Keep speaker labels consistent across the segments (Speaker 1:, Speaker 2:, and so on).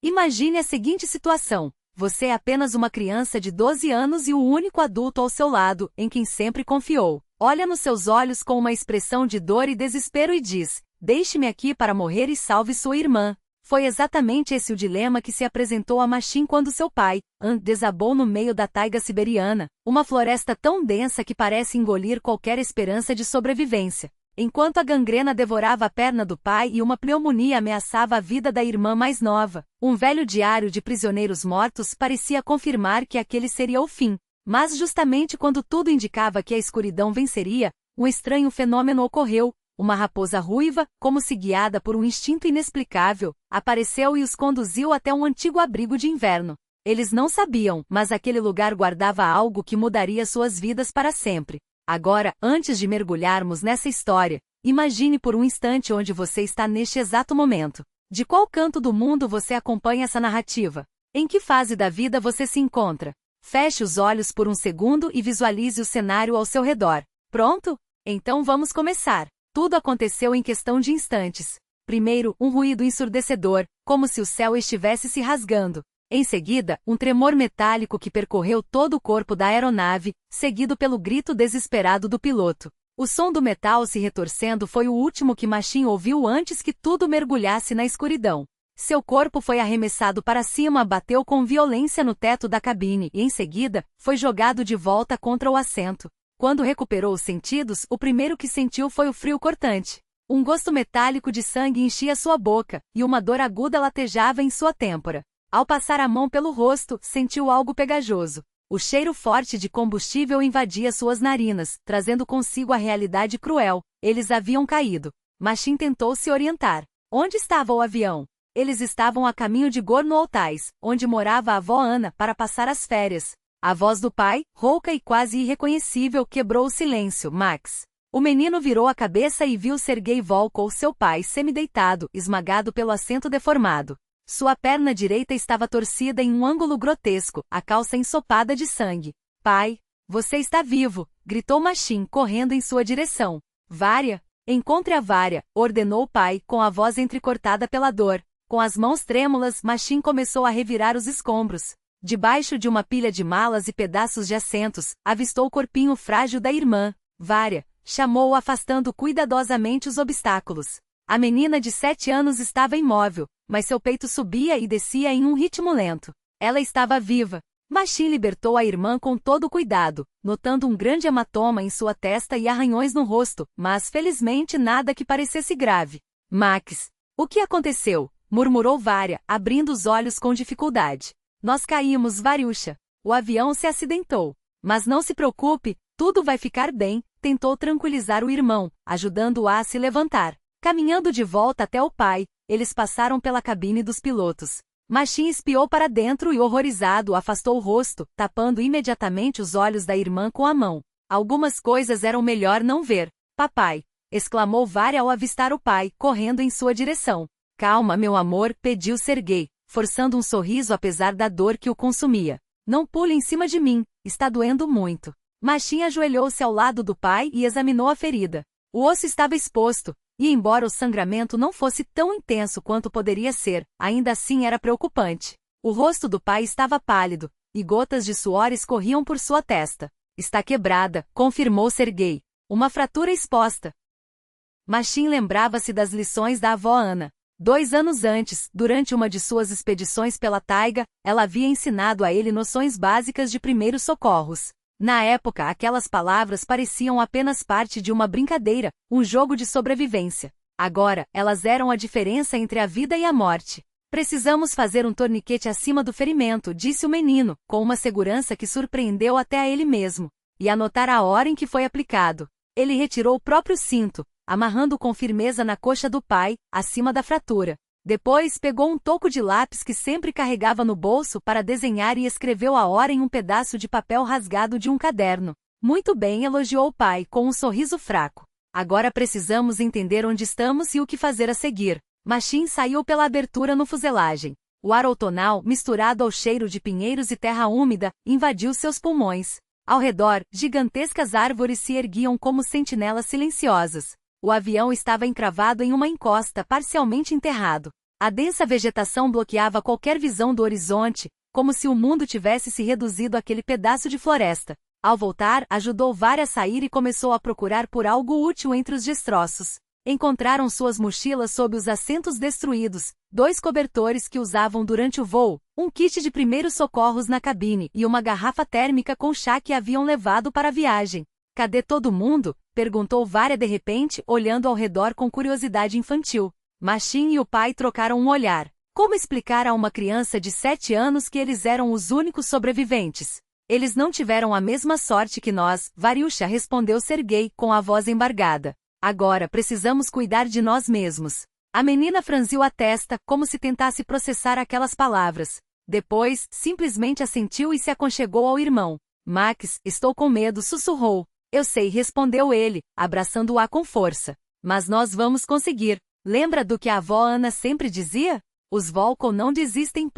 Speaker 1: Imagine a seguinte situação. Você é apenas uma criança de 12 anos e o único adulto ao seu lado, em quem sempre confiou. Olha nos seus olhos com uma expressão de dor e desespero e diz: deixe-me aqui para morrer e salve sua irmã. Foi exatamente esse o dilema que se apresentou a Machin quando seu pai, An, desabou no meio da taiga siberiana, uma floresta tão densa que parece engolir qualquer esperança de sobrevivência. Enquanto a gangrena devorava a perna do pai e uma pneumonia ameaçava a vida da irmã mais nova, um velho diário de prisioneiros mortos parecia confirmar que aquele seria o fim. Mas justamente quando tudo indicava que a escuridão venceria, um estranho fenômeno ocorreu. Uma raposa ruiva, como se guiada por um instinto inexplicável, apareceu e os conduziu até um antigo abrigo de inverno. Eles não sabiam, mas aquele lugar guardava algo que mudaria suas vidas para sempre. Agora, antes de mergulharmos nessa história, imagine por um instante onde você está neste exato momento. De qual canto do mundo você acompanha essa narrativa? Em que fase da vida você se encontra? Feche os olhos por um segundo e visualize o cenário ao seu redor. Pronto? Então vamos começar. Tudo aconteceu em questão de instantes. Primeiro, um ruído ensurdecedor, como se o céu estivesse se rasgando. Em seguida, um tremor metálico que percorreu todo o corpo da aeronave, seguido pelo grito desesperado do piloto. O som do metal se retorcendo foi o último que Machin ouviu antes que tudo mergulhasse na escuridão. Seu corpo foi arremessado para cima, bateu com violência no teto da cabine e, em seguida, foi jogado de volta contra o assento. Quando recuperou os sentidos, o primeiro que sentiu foi o frio cortante. Um gosto metálico de sangue enchia sua boca, e uma dor aguda latejava em sua têmpora. Ao passar a mão pelo rosto, sentiu algo pegajoso. O cheiro forte de combustível invadia suas narinas, trazendo consigo a realidade cruel. Eles haviam caído. Machin tentou se orientar. Onde estava o avião? Eles estavam a caminho de Gorno-Altais, onde morava a avó Ana, para passar as férias. A voz do pai, rouca e quase irreconhecível, quebrou o silêncio. Max. O menino virou a cabeça e viu Sergei Volkov, seu pai, semideitado, esmagado pelo assento deformado. Sua perna direita estava torcida em um ângulo grotesco, a calça ensopada de sangue. Pai, você está vivo, gritou Machin, correndo em sua direção. Vária? Encontre a Vária, ordenou o pai, com a voz entrecortada pela dor. Com as mãos trêmulas, Machin começou a revirar os escombros. Debaixo de uma pilha de malas e pedaços de assentos, avistou o corpinho frágil da irmã. Vária, chamou-o afastando cuidadosamente os obstáculos. A menina de 7 anos estava imóvel, mas seu peito subia e descia em um ritmo lento. Ela estava viva. Machin libertou a irmã com todo cuidado, notando um grande hematoma em sua testa e arranhões no rosto, mas felizmente nada que parecesse grave. Max, o que aconteceu? Murmurou Vária, abrindo os olhos com dificuldade. Nós caímos, Variusha. O avião se acidentou. Mas não se preocupe, tudo vai ficar bem, tentou tranquilizar o irmão, ajudando-o a se levantar. Caminhando de volta até o pai, eles passaram pela cabine dos pilotos. Machin espiou para dentro e, horrorizado, afastou o rosto, tapando imediatamente os olhos da irmã com a mão. Algumas coisas eram melhor não ver. Papai! Exclamou Vária ao avistar o pai, correndo em sua direção. Calma, meu amor, pediu Sergei, forçando um sorriso apesar da dor que o consumia. Não pule em cima de mim, está doendo muito. Machin ajoelhou-se ao lado do pai e examinou a ferida. O osso estava exposto, e embora o sangramento não fosse tão intenso quanto poderia ser, ainda assim era preocupante. O rosto do pai estava pálido, e gotas de suor escorriam por sua testa. Está quebrada, confirmou Sergei. Uma fratura exposta. Machin lembrava-se das lições da avó Ana. 2 anos antes, durante uma de suas expedições pela taiga, ela havia ensinado a ele noções básicas de primeiros socorros. Na época, aquelas palavras pareciam apenas parte de uma brincadeira, um jogo de sobrevivência. Agora, elas eram a diferença entre a vida e a morte. Precisamos fazer um torniquete acima do ferimento, disse o menino, com uma segurança que surpreendeu até a ele mesmo, e anotar a hora em que foi aplicado. Ele retirou o próprio cinto, amarrando com firmeza na coxa do pai, acima da fratura. Depois pegou um toco de lápis que sempre carregava no bolso para desenhar e escreveu a hora em um pedaço de papel rasgado de um caderno. Muito bem, elogiou o pai, com um sorriso fraco. Agora precisamos entender onde estamos e o que fazer a seguir. Machin saiu pela abertura no fuselagem. O ar outonal, misturado ao cheiro de pinheiros e terra úmida, invadiu seus pulmões. Ao redor, gigantescas árvores se erguiam como sentinelas silenciosas. O avião estava encravado em uma encosta parcialmente enterrado. A densa vegetação bloqueava qualquer visão do horizonte, como se o mundo tivesse se reduzido àquele pedaço de floresta. Ao voltar, ajudou Varya a sair e começou a procurar por algo útil entre os destroços. Encontraram suas mochilas sob os assentos destruídos, 2 cobertores que usavam durante o voo, um kit de primeiros socorros na cabine e uma garrafa térmica com chá que haviam levado para a viagem. Cadê todo mundo? Perguntou Varya de repente, olhando ao redor com curiosidade infantil. Machin e o pai trocaram um olhar. Como explicar a uma criança de 7 anos que eles eram os únicos sobreviventes? Eles não tiveram a mesma sorte que nós, Varyusha, respondeu Sergei com a voz embargada. Agora precisamos cuidar de nós mesmos. A menina franziu a testa, como se tentasse processar aquelas palavras. Depois, simplesmente assentiu e se aconchegou ao irmão. Max, estou com medo, sussurrou. Eu sei, respondeu ele, abraçando-a com força. Mas nós vamos conseguir. Lembra do que a avó Ana sempre dizia? Os Volkov não desistem.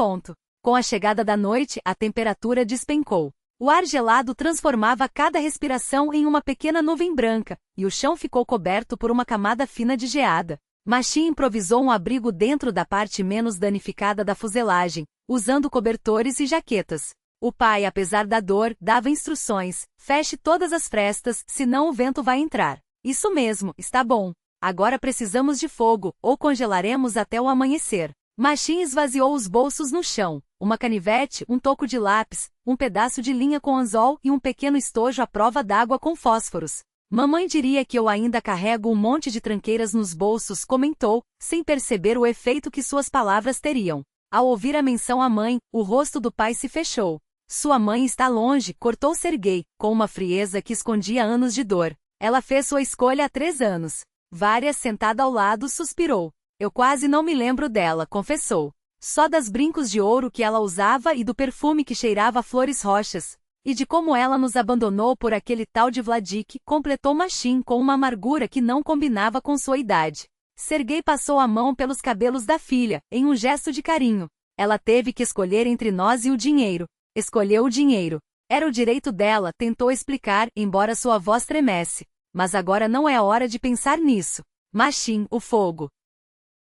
Speaker 1: Com a chegada da noite, a temperatura despencou. O ar gelado transformava cada respiração em uma pequena nuvem branca, e o chão ficou coberto por uma camada fina de geada. Machin improvisou um abrigo dentro da parte menos danificada da fuselagem, usando cobertores e jaquetas. O pai, apesar da dor, dava instruções: feche todas as frestas, senão o vento vai entrar. Isso mesmo, está bom. Agora precisamos de fogo, ou congelaremos até o amanhecer. Machin esvaziou os bolsos no chão. Uma canivete, um toco de lápis, um pedaço de linha com anzol e um pequeno estojo à prova d'água com fósforos. Mamãe diria que eu ainda carrego um monte de tranqueiras nos bolsos, comentou, sem perceber o efeito que suas palavras teriam. Ao ouvir a menção à mãe, o rosto do pai se fechou. Sua mãe está longe, cortou Sergei, com uma frieza que escondia anos de dor. Ela fez sua escolha há 3 anos. Varya, sentada ao lado, suspirou. Eu quase não me lembro dela, confessou. Só das brincos de ouro que ela usava e do perfume que cheirava a flores roxas. E de como ela nos abandonou por aquele tal de Vladik, completou Machin com uma amargura que não combinava com sua idade. Sergei passou a mão pelos cabelos da filha, em um gesto de carinho. Ela teve que escolher entre nós e o dinheiro. Escolheu o dinheiro. Era o direito dela, tentou explicar, embora sua voz tremesse. Mas agora não é a hora de pensar nisso. Machin, o fogo.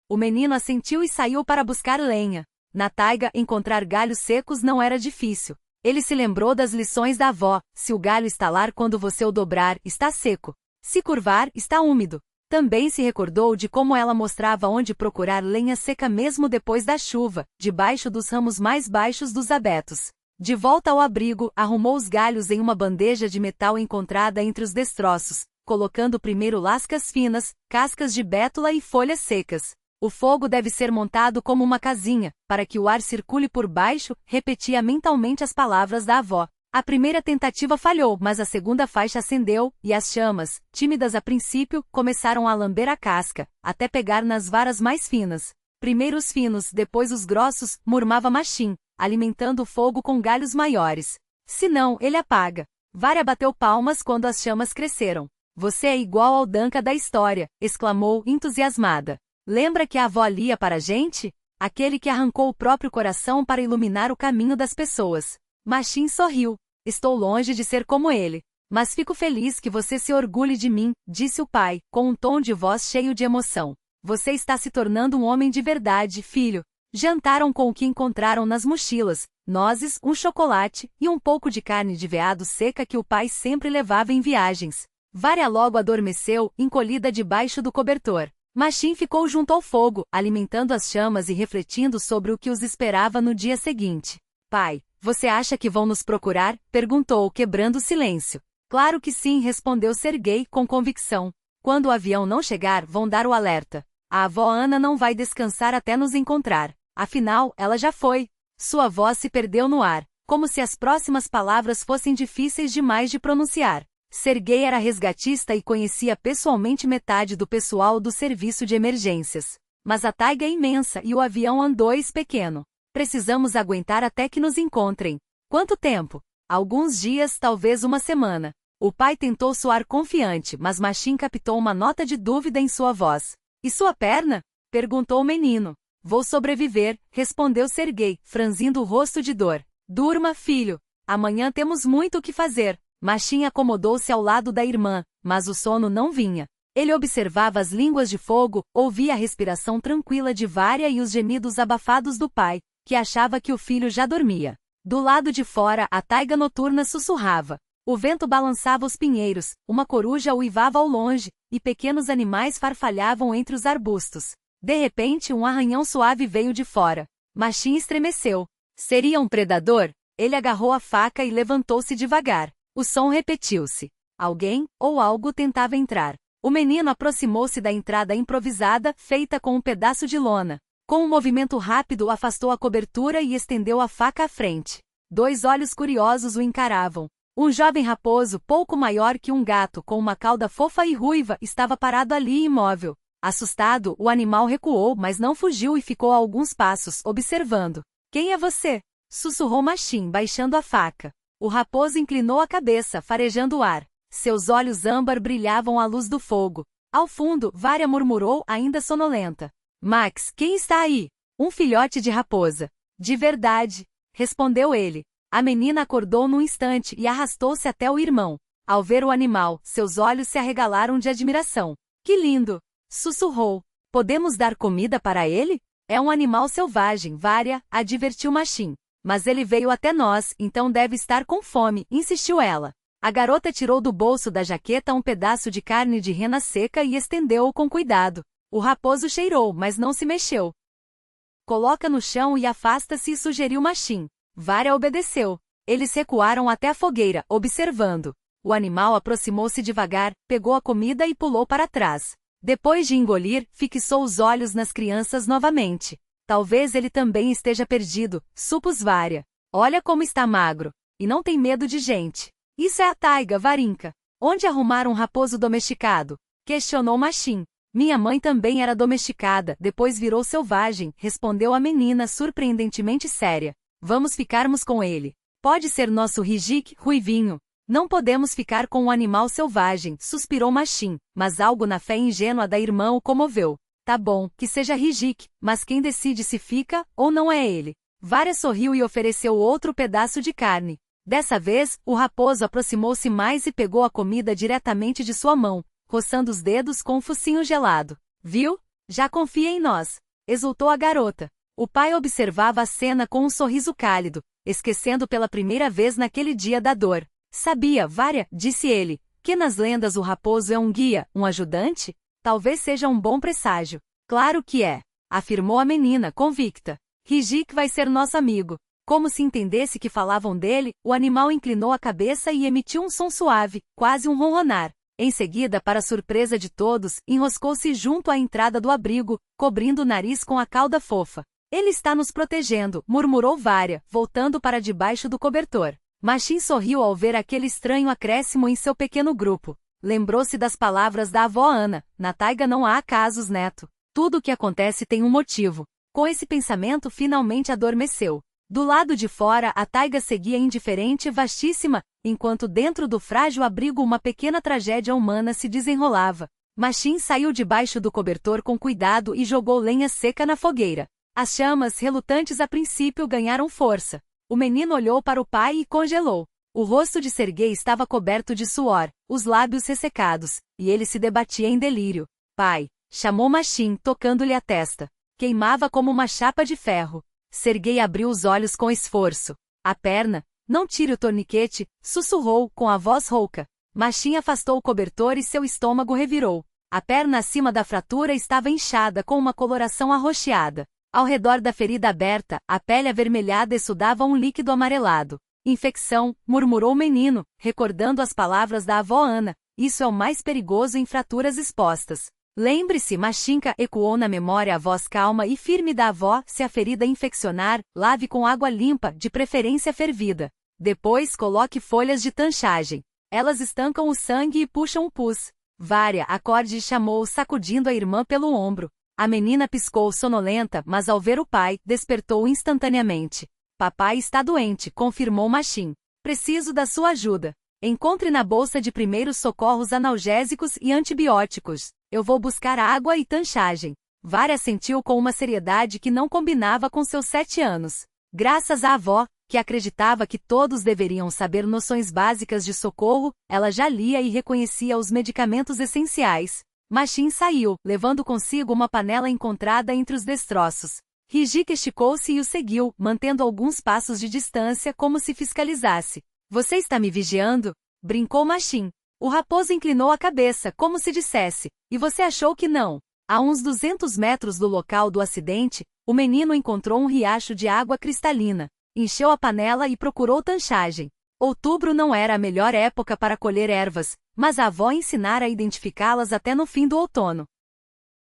Speaker 1: O menino assentiu e saiu para buscar lenha. Na taiga, encontrar galhos secos não era difícil. Ele se lembrou das lições da avó: se o galho estalar quando você o dobrar, está seco. Se curvar, está úmido. Também se recordou de como ela mostrava onde procurar lenha seca mesmo depois da chuva, debaixo dos ramos mais baixos dos abetos. De volta ao abrigo, arrumou os galhos em uma bandeja de metal encontrada entre os destroços, colocando primeiro lascas finas, cascas de bétula e folhas secas. O fogo deve ser montado como uma casinha, para que o ar circule por baixo, repetia mentalmente as palavras da avó. A primeira tentativa falhou, mas a segunda faixa acendeu, e as chamas, tímidas a princípio, começaram a lamber a casca, até pegar nas varas mais finas. Primeiro os finos, depois os grossos, murmava Machin, alimentando o fogo com galhos maiores. Se não, ele apaga. Varya bateu palmas quando as chamas cresceram. Você é igual ao Danka da história, exclamou, entusiasmada. Lembra que a avó lia para a gente? Aquele que arrancou o próprio coração para iluminar o caminho das pessoas. Machin sorriu. Estou longe de ser como ele. Mas fico feliz que você se orgulhe de mim, disse o pai, com um tom de voz cheio de emoção. Você está se tornando um homem de verdade, filho. Jantaram com o que encontraram nas mochilas, nozes, um chocolate e um pouco de carne de veado seca que o pai sempre levava em viagens. Varya logo adormeceu, encolhida debaixo do cobertor. Machin ficou junto ao fogo, alimentando as chamas e refletindo sobre o que os esperava no dia seguinte. Pai, você acha que vão nos procurar? Perguntou, quebrando o silêncio. Claro que sim, respondeu Sergei com convicção. Quando o avião não chegar, vão dar o alerta. A avó Ana não vai descansar até nos encontrar. Afinal, ela já foi. Sua voz se perdeu no ar, como se as próximas palavras fossem difíceis demais de pronunciar. Sergei era resgatista e conhecia pessoalmente metade do pessoal do serviço de emergências. Mas a taiga é imensa e o avião A2 pequeno. Precisamos aguentar até que nos encontrem. Quanto tempo? Alguns dias, talvez uma semana. O pai tentou soar confiante, mas Machin captou uma nota de dúvida em sua voz. E sua perna? Perguntou o menino. Vou sobreviver, respondeu Sergei, franzindo o rosto de dor. Durma, filho. Amanhã temos muito o que fazer. Machin acomodou-se ao lado da irmã, mas o sono não vinha. Ele observava as línguas de fogo, ouvia a respiração tranquila de Vária e os gemidos abafados do pai, que achava que o filho já dormia. Do lado de fora, a taiga noturna sussurrava. O vento balançava os pinheiros, uma coruja uivava ao longe, e pequenos animais farfalhavam entre os arbustos. De repente, um arranhão suave veio de fora. Machim estremeceu. Seria um predador? Ele agarrou a faca e levantou-se devagar. O som repetiu-se. Alguém, ou algo tentava entrar. O menino aproximou-se da entrada improvisada, feita com um pedaço de lona. Com um movimento rápido afastou a cobertura e estendeu a faca à frente. 2 olhos curiosos o encaravam. Um jovem raposo, pouco maior que um gato, com uma cauda fofa e ruiva, estava parado ali imóvel. Assustado, o animal recuou, mas não fugiu e ficou a alguns passos, observando. Quem é você? Sussurrou Machim, baixando a faca. O raposo inclinou a cabeça, farejando o ar. Seus olhos âmbar brilhavam à luz do fogo. Ao fundo, Vária murmurou, ainda sonolenta. Max, quem está aí? Um filhote de raposa. De verdade, respondeu ele. A menina acordou num instante e arrastou-se até o irmão. Ao ver o animal, seus olhos se arregalaram de admiração. Que lindo! Sussurrou. Podemos dar comida para ele? É um animal selvagem, Vária, advertiu Machim. Mas ele veio até nós, então deve estar com fome, insistiu ela. A garota tirou do bolso da jaqueta um pedaço de carne de rena seca e estendeu-o com cuidado. O raposo cheirou, mas não se mexeu. Coloca no chão e afasta-se, sugeriu Machim. Vária obedeceu. Eles recuaram até a fogueira, observando. O animal aproximou-se devagar, pegou a comida e pulou para trás. Depois de engolir, fixou os olhos nas crianças novamente. Talvez ele também esteja perdido, supôs Vária. Olha como está magro. E não tem medo de gente. Isso é a taiga, Varinka. Onde arrumar um raposo domesticado? Questionou Machim. Minha mãe também era domesticada, depois virou selvagem, respondeu a menina surpreendentemente séria. Vamos ficarmos com ele. Pode ser nosso Rijik, ruivinho. Não podemos ficar com um animal selvagem, suspirou Machim, mas algo na fé ingênua da irmã o comoveu. Tá bom, que seja Rijik, mas quem decide se fica, ou não é ele. Vária sorriu e ofereceu outro pedaço de carne. Dessa vez, o raposo aproximou-se mais e pegou a comida diretamente de sua mão, roçando os dedos com um focinho gelado. Viu? Já confia em nós, exultou a garota. O pai observava a cena com um sorriso cálido, esquecendo pela primeira vez naquele dia da dor. Sabia, Vária, disse ele, que nas lendas o raposo é um guia, um ajudante? Talvez seja um bom presságio. Claro que é, afirmou a menina, convicta. Rijik vai ser nosso amigo. Como se entendesse que falavam dele, o animal inclinou a cabeça e emitiu um som suave, quase um ronronar. Em seguida, para surpresa de todos, enroscou-se junto à entrada do abrigo, cobrindo o nariz com a cauda fofa. Ele está nos protegendo, murmurou Vária, voltando para debaixo do cobertor. Machim sorriu ao ver aquele estranho acréscimo em seu pequeno grupo. Lembrou-se das palavras da avó Ana, na taiga não há acasos, neto. Tudo o que acontece tem um motivo. Com esse pensamento finalmente adormeceu. Do lado de fora a taiga seguia indiferente e vastíssima, enquanto dentro do frágil abrigo uma pequena tragédia humana se desenrolava. Machim saiu debaixo do cobertor com cuidado e jogou lenha seca na fogueira. As chamas, relutantes a princípio, ganharam força. O menino olhou para o pai e congelou. O rosto de Serguei estava coberto de suor, os lábios ressecados, e ele se debatia em delírio. Pai, chamou Machim, tocando-lhe a testa. Queimava como uma chapa de ferro. Serguei abriu os olhos com esforço. A perna, não tire o torniquete, sussurrou, com a voz rouca. Machim afastou o cobertor e seu estômago revirou. A perna acima da fratura estava inchada com uma coloração arroxeada. Ao redor da ferida aberta, a pele avermelhada exudava um líquido amarelado. Infecção, murmurou o menino, recordando as palavras da avó Ana. Isso é o mais perigoso em fraturas expostas. Lembre-se, Machinka, ecoou na memória a voz calma e firme da avó, se a ferida infeccionar, lave com água limpa, de preferência fervida. Depois coloque folhas de tanchagem. Elas estancam o sangue e puxam o pus. Vária, acorde, chamou, sacudindo a irmã pelo ombro. A menina piscou sonolenta, mas ao ver o pai, despertou instantaneamente. Papai está doente, confirmou Machim. Preciso da sua ajuda. Encontre na bolsa de primeiros socorros analgésicos e antibióticos. Eu vou buscar água e tanchagem. Vária sentiu com uma seriedade que não combinava com seus 7 anos. Graças à avó, que acreditava que todos deveriam saber noções básicas de socorro, ela já lia e reconhecia os medicamentos essenciais. Machim saiu, levando consigo uma panela encontrada entre os destroços. Hijik esticou-se e o seguiu, mantendo alguns passos de distância como se fiscalizasse. Você está me vigiando? Brincou Machim. O raposo inclinou a cabeça, como se dissesse, e você achou que não? A uns 200 metros do local do acidente, o menino encontrou um riacho de água cristalina. Encheu a panela e procurou tanchagem. Outubro não era a melhor época para colher ervas, mas a avó ensinara a identificá-las até no fim do outono.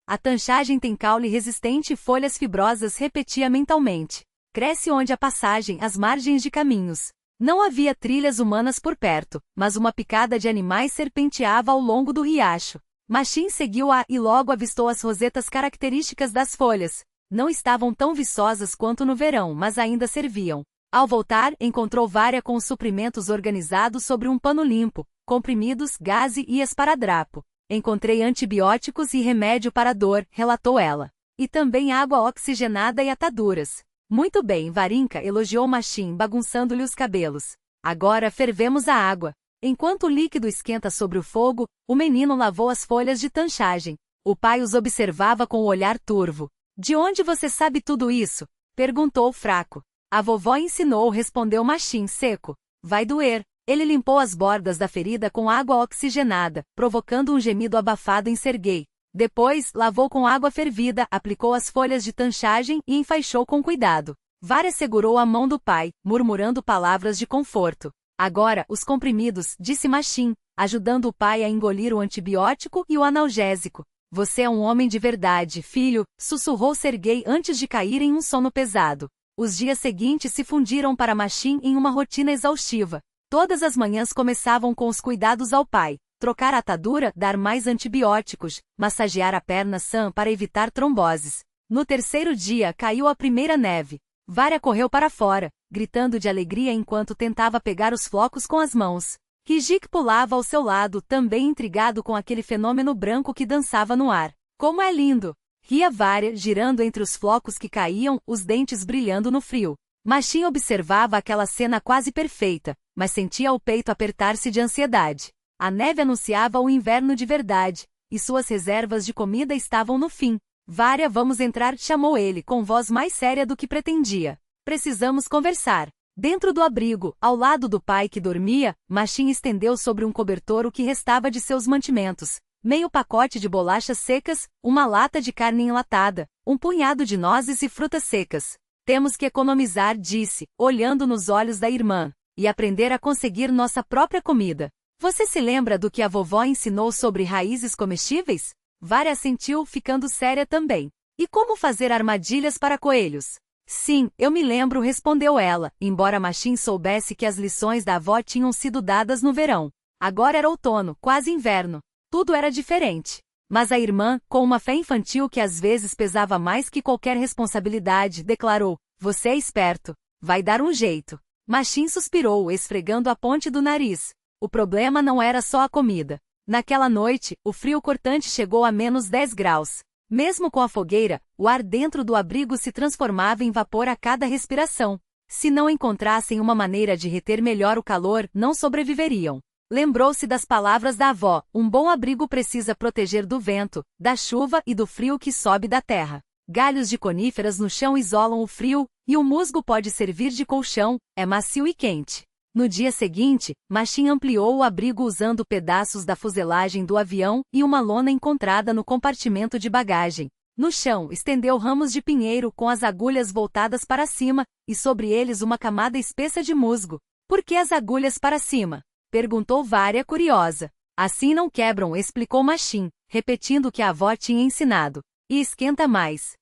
Speaker 1: A tanchagem tem caule resistente e folhas fibrosas, repetia mentalmente. Cresce onde há passagem, às margens de caminhos. Não havia trilhas humanas por perto, mas uma picada de animais serpenteava ao longo do riacho. Machim seguiu-a e logo avistou as rosetas características das folhas. Não estavam tão viçosas quanto no verão, mas ainda serviam. Ao voltar, encontrou Vária com os suprimentos organizados sobre um pano limpo, comprimidos, gaze e esparadrapo. Encontrei antibióticos e remédio para dor, relatou ela. E também água oxigenada e ataduras. Muito bem, Varinka, elogiou Machim, bagunçando-lhe os cabelos. Agora fervemos a água. Enquanto o líquido esquenta sobre o fogo, o menino lavou as folhas de tanchagem. O pai os observava com o olhar turvo. De onde você sabe tudo isso? Perguntou fraco. A vovó ensinou, respondeu Machim seco. Vai doer. Ele limpou as bordas da ferida com água oxigenada, provocando um gemido abafado em Serguei. Depois, lavou com água fervida, aplicou as folhas de tanchagem e enfaixou com cuidado. Vária segurou a mão do pai, murmurando palavras de conforto. Agora, os comprimidos, disse Machim, ajudando o pai a engolir o antibiótico e o analgésico. Você é um homem de verdade, filho, sussurrou Serguei antes de cair em um sono pesado. Os dias seguintes se fundiram para Machim em uma rotina exaustiva. Todas as manhãs começavam com os cuidados ao pai. Trocar a atadura, dar mais antibióticos, massagear a perna sã para evitar tromboses. No terceiro dia caiu a primeira neve. Vária correu para fora, gritando de alegria enquanto tentava pegar os flocos com as mãos. Hijik pulava ao seu lado, também intrigado com aquele fenômeno branco que dançava no ar. Como é lindo! Ria Vária, girando entre os flocos que caíam, os dentes brilhando no frio. Machim observava aquela cena quase perfeita, mas sentia o peito apertar-se de ansiedade. A neve anunciava o inverno de verdade, e suas reservas de comida estavam no fim. Vária, vamos entrar, chamou ele, com voz mais séria do que pretendia. Precisamos conversar. Dentro do abrigo, ao lado do pai que dormia, Machim estendeu sobre um cobertor o que restava de seus mantimentos. Meio pacote de bolachas secas, uma lata de carne enlatada, um punhado de nozes e frutas secas. Temos que economizar, disse, olhando nos olhos da irmã, e aprender a conseguir nossa própria comida. Você se lembra do que a vovó ensinou sobre raízes comestíveis? Vária assentiu, ficando séria também. E como fazer armadilhas para coelhos? Sim, eu me lembro, respondeu ela, embora Machim soubesse que as lições da avó tinham sido dadas no verão. Agora era outono, quase inverno. Tudo era diferente. Mas a irmã, com uma fé infantil que às vezes pesava mais que qualquer responsabilidade, declarou, você é esperto. Vai dar um jeito. Machim suspirou, esfregando a ponte do nariz. O problema não era só a comida. Naquela noite, o frio cortante chegou a menos 10 graus. Mesmo com a fogueira, o ar dentro do abrigo se transformava em vapor a cada respiração. Se não encontrassem uma maneira de reter melhor o calor, não sobreviveriam. Lembrou-se das palavras da avó, um bom abrigo precisa proteger do vento, da chuva e do frio que sobe da terra. Galhos de coníferas no chão isolam o frio, e o musgo pode servir de colchão, é macio e quente. No dia seguinte, Machim ampliou o abrigo usando pedaços da fuselagem do avião e uma lona encontrada no compartimento de bagagem. No chão, estendeu ramos de pinheiro com as agulhas voltadas para cima, e sobre eles uma camada espessa de musgo. Por que as agulhas para cima? Perguntou Vária curiosa. Assim não quebram, explicou Machim, repetindo o que a avó tinha ensinado. E esquenta mais.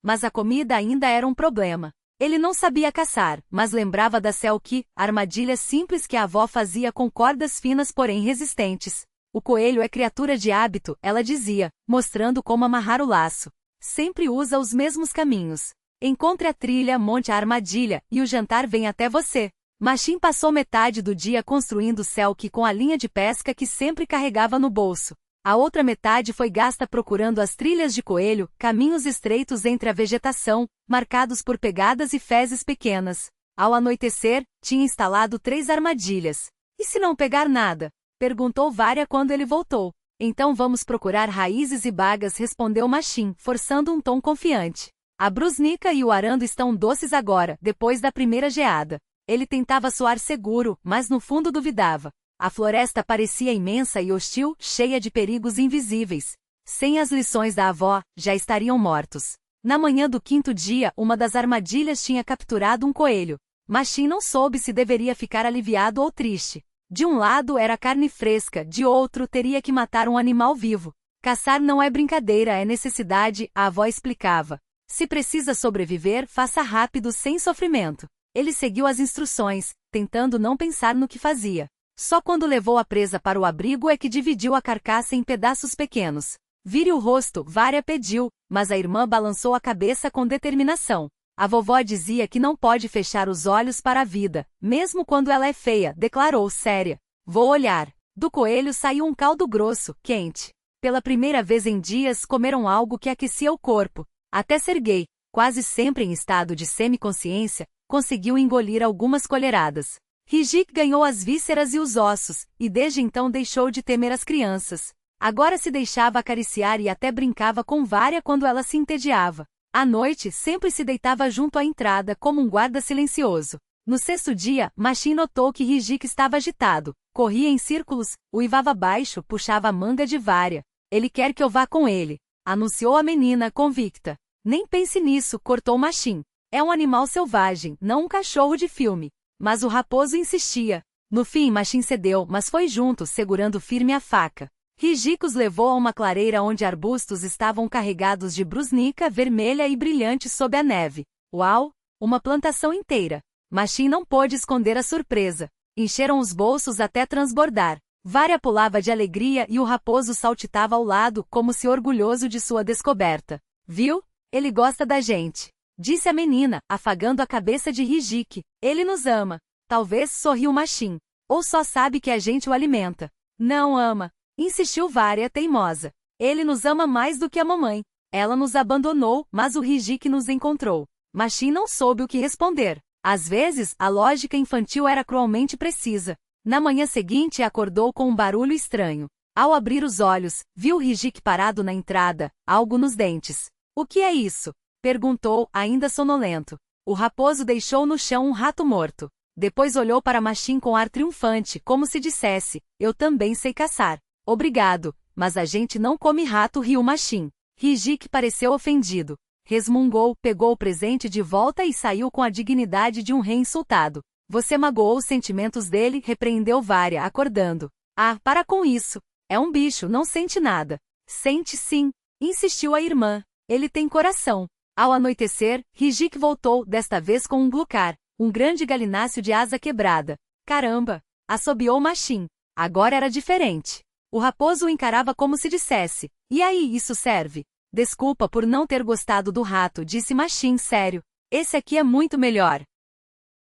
Speaker 1: Mas a comida ainda era um problema. Ele não sabia caçar, mas lembrava da selkie, armadilha simples que a avó fazia com cordas finas porém resistentes. O coelho é criatura de hábito, ela dizia, mostrando como amarrar o laço. Sempre usa os mesmos caminhos. Encontre a trilha, monte a armadilha, e o jantar vem até você. Machim passou metade do dia construindo selkie com a linha de pesca que sempre carregava no bolso. A outra metade foi gasta procurando as trilhas de coelho, caminhos estreitos entre a vegetação, marcados por pegadas e fezes pequenas. Ao anoitecer, tinha instalado 3 armadilhas. E se não pegar nada? Perguntou Vária quando ele voltou. Então vamos procurar raízes e bagas, respondeu Machim, forçando um tom confiante. A brusnica e o arando estão doces agora, depois da primeira geada. Ele tentava soar seguro, mas no fundo duvidava. A floresta parecia imensa e hostil, cheia de perigos invisíveis. Sem as lições da avó, já estariam mortos. Na manhã do quinto dia, uma das armadilhas tinha capturado um coelho. Machim não soube se deveria ficar aliviado ou triste. De um lado era carne fresca, de outro teria que matar um animal vivo. Caçar não é brincadeira, é necessidade, a avó explicava. Se precisa sobreviver, faça rápido, sem sofrimento. Ele seguiu as instruções, tentando não pensar no que fazia. Só quando levou a presa para o abrigo é que dividiu a carcaça em pedaços pequenos. Vire o rosto, Vária pediu, mas a irmã balançou a cabeça com determinação. A vovó dizia que não pode fechar os olhos para a vida, mesmo quando ela é feia, declarou séria. Vou olhar. Do coelho saiu um caldo grosso, quente. Pela primeira vez em dias comeram algo que aquecia o corpo. Até Serguei, quase sempre em estado de semiconsciência, conseguiu engolir algumas colheradas. Rijik ganhou as vísceras e os ossos, e desde então deixou de temer as crianças. Agora se deixava acariciar e até brincava com Vária quando ela se entediava. À noite, sempre se deitava junto à entrada como um guarda silencioso. No sexto dia, Machim notou que Rijik estava agitado. Corria em círculos, uivava baixo, puxava a manga de Vária. Ele quer que eu vá com ele, anunciou a menina, convicta. Nem pense nisso, cortou Machim. É um animal selvagem, não um cachorro de filme. Mas o raposo insistia. No fim, Machim cedeu, mas foi junto, segurando firme a faca. Rijik os levou a uma clareira onde arbustos estavam carregados de brusnica vermelha e brilhante sob a neve. Uau! Uma plantação inteira. Machim não pôde esconder a surpresa. Encheram os bolsos até transbordar. Vária pulava de alegria e o raposo saltitava ao lado, como se orgulhoso de sua descoberta. Viu? Ele gosta da gente, disse a menina, afagando a cabeça de Rijik. Ele nos ama. Talvez, sorriu Machim. Ou só sabe que a gente o alimenta. Não ama, insistiu Vária, teimosa. Ele nos ama mais do que a mamãe. Ela nos abandonou, mas o Rijik nos encontrou. Machim não soube o que responder. Às vezes, a lógica infantil era cruelmente precisa. Na manhã seguinte acordou com um barulho estranho. Ao abrir os olhos, viu Rijik parado na entrada, algo nos dentes. O que é isso? Perguntou, ainda sonolento. O raposo deixou no chão um rato morto. Depois olhou para Machim com ar triunfante, como se dissesse, eu também sei caçar. Obrigado, mas a gente não come rato, riu Machim. Rijik pareceu ofendido. Resmungou, pegou o presente de volta e saiu com a dignidade de um rei insultado. Você magoou os sentimentos dele, repreendeu Vária, acordando. Ah, para com isso. É um bicho, não sente nada. Sente sim, insistiu a irmã. Ele tem coração. Ao anoitecer, Rijik voltou, desta vez com um glucar, um grande galináceo de asa quebrada. Caramba! Assobiou Machim. Agora era diferente. O raposo o encarava como se dissesse, e aí, isso serve? Desculpa por não ter gostado do rato, disse Machim sério. Esse aqui é muito melhor.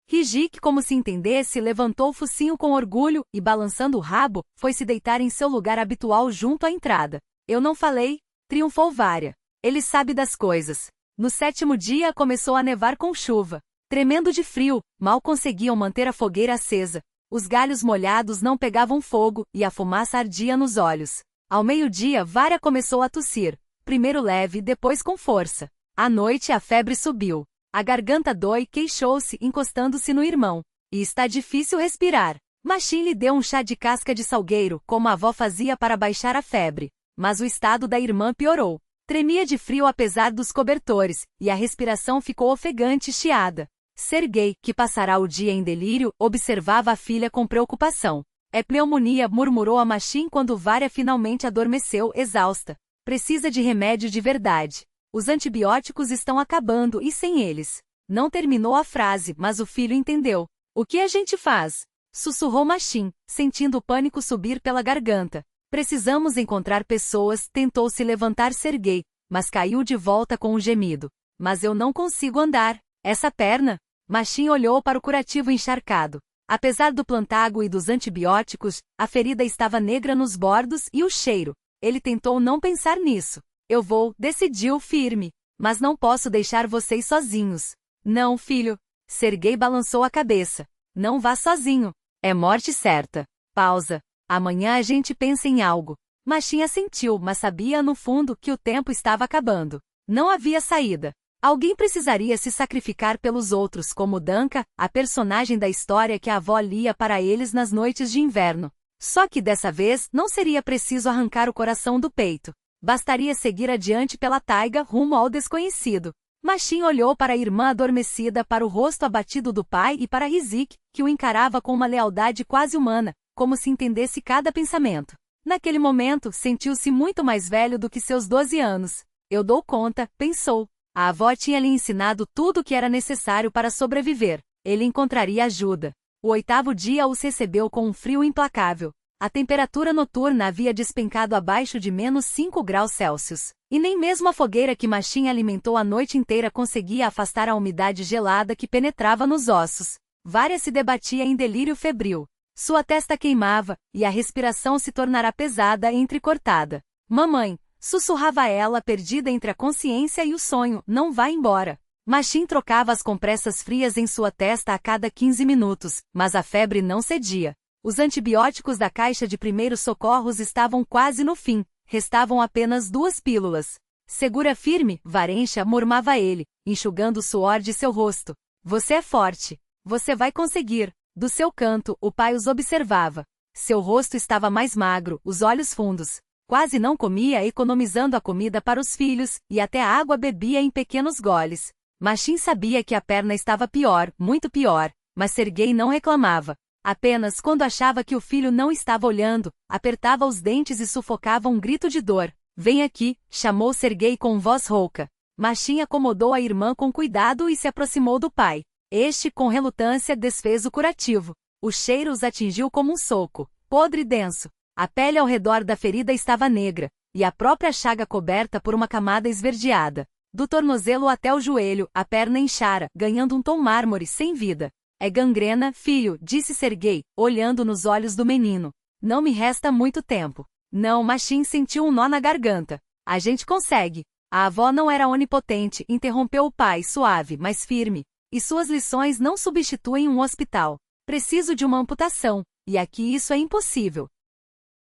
Speaker 1: Rijik, como se entendesse, levantou o focinho com orgulho e, balançando o rabo, foi se deitar em seu lugar habitual junto à entrada. Eu não falei? Triunfou Vária. Ele sabe das coisas. No sétimo dia começou a nevar com chuva. Tremendo de frio, mal conseguiam manter a fogueira acesa. Os galhos molhados não pegavam fogo e a fumaça ardia nos olhos. Ao meio-dia, Vária começou a tossir. Primeiro leve, depois com força. À noite a febre subiu. A garganta dói, queixou-se, encostando-se no irmão. E está difícil respirar. Machim lhe deu um chá de casca de salgueiro, como a avó fazia para baixar a febre. Mas o estado da irmã piorou. Tremia de frio apesar dos cobertores, e a respiração ficou ofegante e chiada. Serguei, que passará o dia em delírio, observava a filha com preocupação. É pneumonia, murmurou a Machim quando Vária finalmente adormeceu, exausta. Precisa de remédio de verdade. Os antibióticos estão acabando e sem eles. Não terminou a frase, mas o filho entendeu. O que a gente faz? Sussurrou Machim, sentindo o pânico subir pela garganta. Precisamos encontrar pessoas, tentou se levantar Serguei, mas caiu de volta com um gemido. Mas eu não consigo andar. Essa perna? Machim olhou para o curativo encharcado. Apesar do plantago e dos antibióticos, a ferida estava negra nos bordos e o cheiro. Ele tentou não pensar nisso. Eu vou, decidiu firme. Mas não posso deixar vocês sozinhos. Não, filho. Serguei balançou a cabeça. Não vá sozinho. É morte certa. Pausa. Amanhã a gente pensa em algo. Machin assentiu, mas sabia no fundo que o tempo estava acabando. Não havia saída. Alguém precisaria se sacrificar pelos outros, como Danka, a personagem da história que a avó lia para eles nas noites de inverno. Só que dessa vez não seria preciso arrancar o coração do peito. Bastaria seguir adiante pela taiga rumo ao desconhecido. Machin olhou para a irmã adormecida, para o rosto abatido do pai e para Rizik, que o encarava com uma lealdade quase humana, como se entendesse cada pensamento. Naquele momento, sentiu-se muito mais velho do que seus 12 anos. Eu dou conta, pensou. A avó tinha lhe ensinado tudo o que era necessário para sobreviver. Ele encontraria ajuda. O 8º dia os recebeu com um frio implacável. A temperatura noturna havia despencado abaixo de -5 graus Celsius. E nem mesmo a fogueira que Machin alimentou a noite inteira conseguia afastar a umidade gelada que penetrava nos ossos. Vária se debatia em delírio febril. Sua testa queimava, e a respiração se tornara pesada e entrecortada. Mamãe, sussurrava ela, perdida entre a consciência e o sonho, não vá embora. Machin trocava as compressas frias em sua testa a cada 15 minutos, mas a febre não cedia. Os antibióticos da caixa de primeiros socorros estavam quase no fim, restavam apenas 2 pílulas. Segura firme, Varencha, murmava ele, enxugando o suor de seu rosto. Você é forte. Você vai conseguir. Do seu canto, o pai os observava. Seu rosto estava mais magro, os olhos fundos. Quase não comia, economizando a comida para os filhos, e até a água bebia em pequenos goles. Machin sabia que a perna estava pior, muito pior, mas Serguei não reclamava. Apenas quando achava que o filho não estava olhando, apertava os dentes e sufocava um grito de dor. Vem aqui, chamou Serguei com voz rouca. Machin acomodou a irmã com cuidado e se aproximou do pai. Este, com relutância, desfez o curativo. O cheiro os atingiu como um soco, podre e denso. A pele ao redor da ferida estava negra, e a própria chaga coberta por uma camada esverdeada. Do tornozelo até o joelho, a perna inchara, ganhando um tom mármore sem vida. É gangrena, filho, disse Serguei, olhando nos olhos do menino. Não me resta muito tempo. Não, Machin sentiu um nó na garganta. A gente consegue. A avó não era onipotente, interrompeu o pai, suave, mas firme. E suas lições não substituem um hospital. Preciso de uma amputação, e aqui isso é impossível.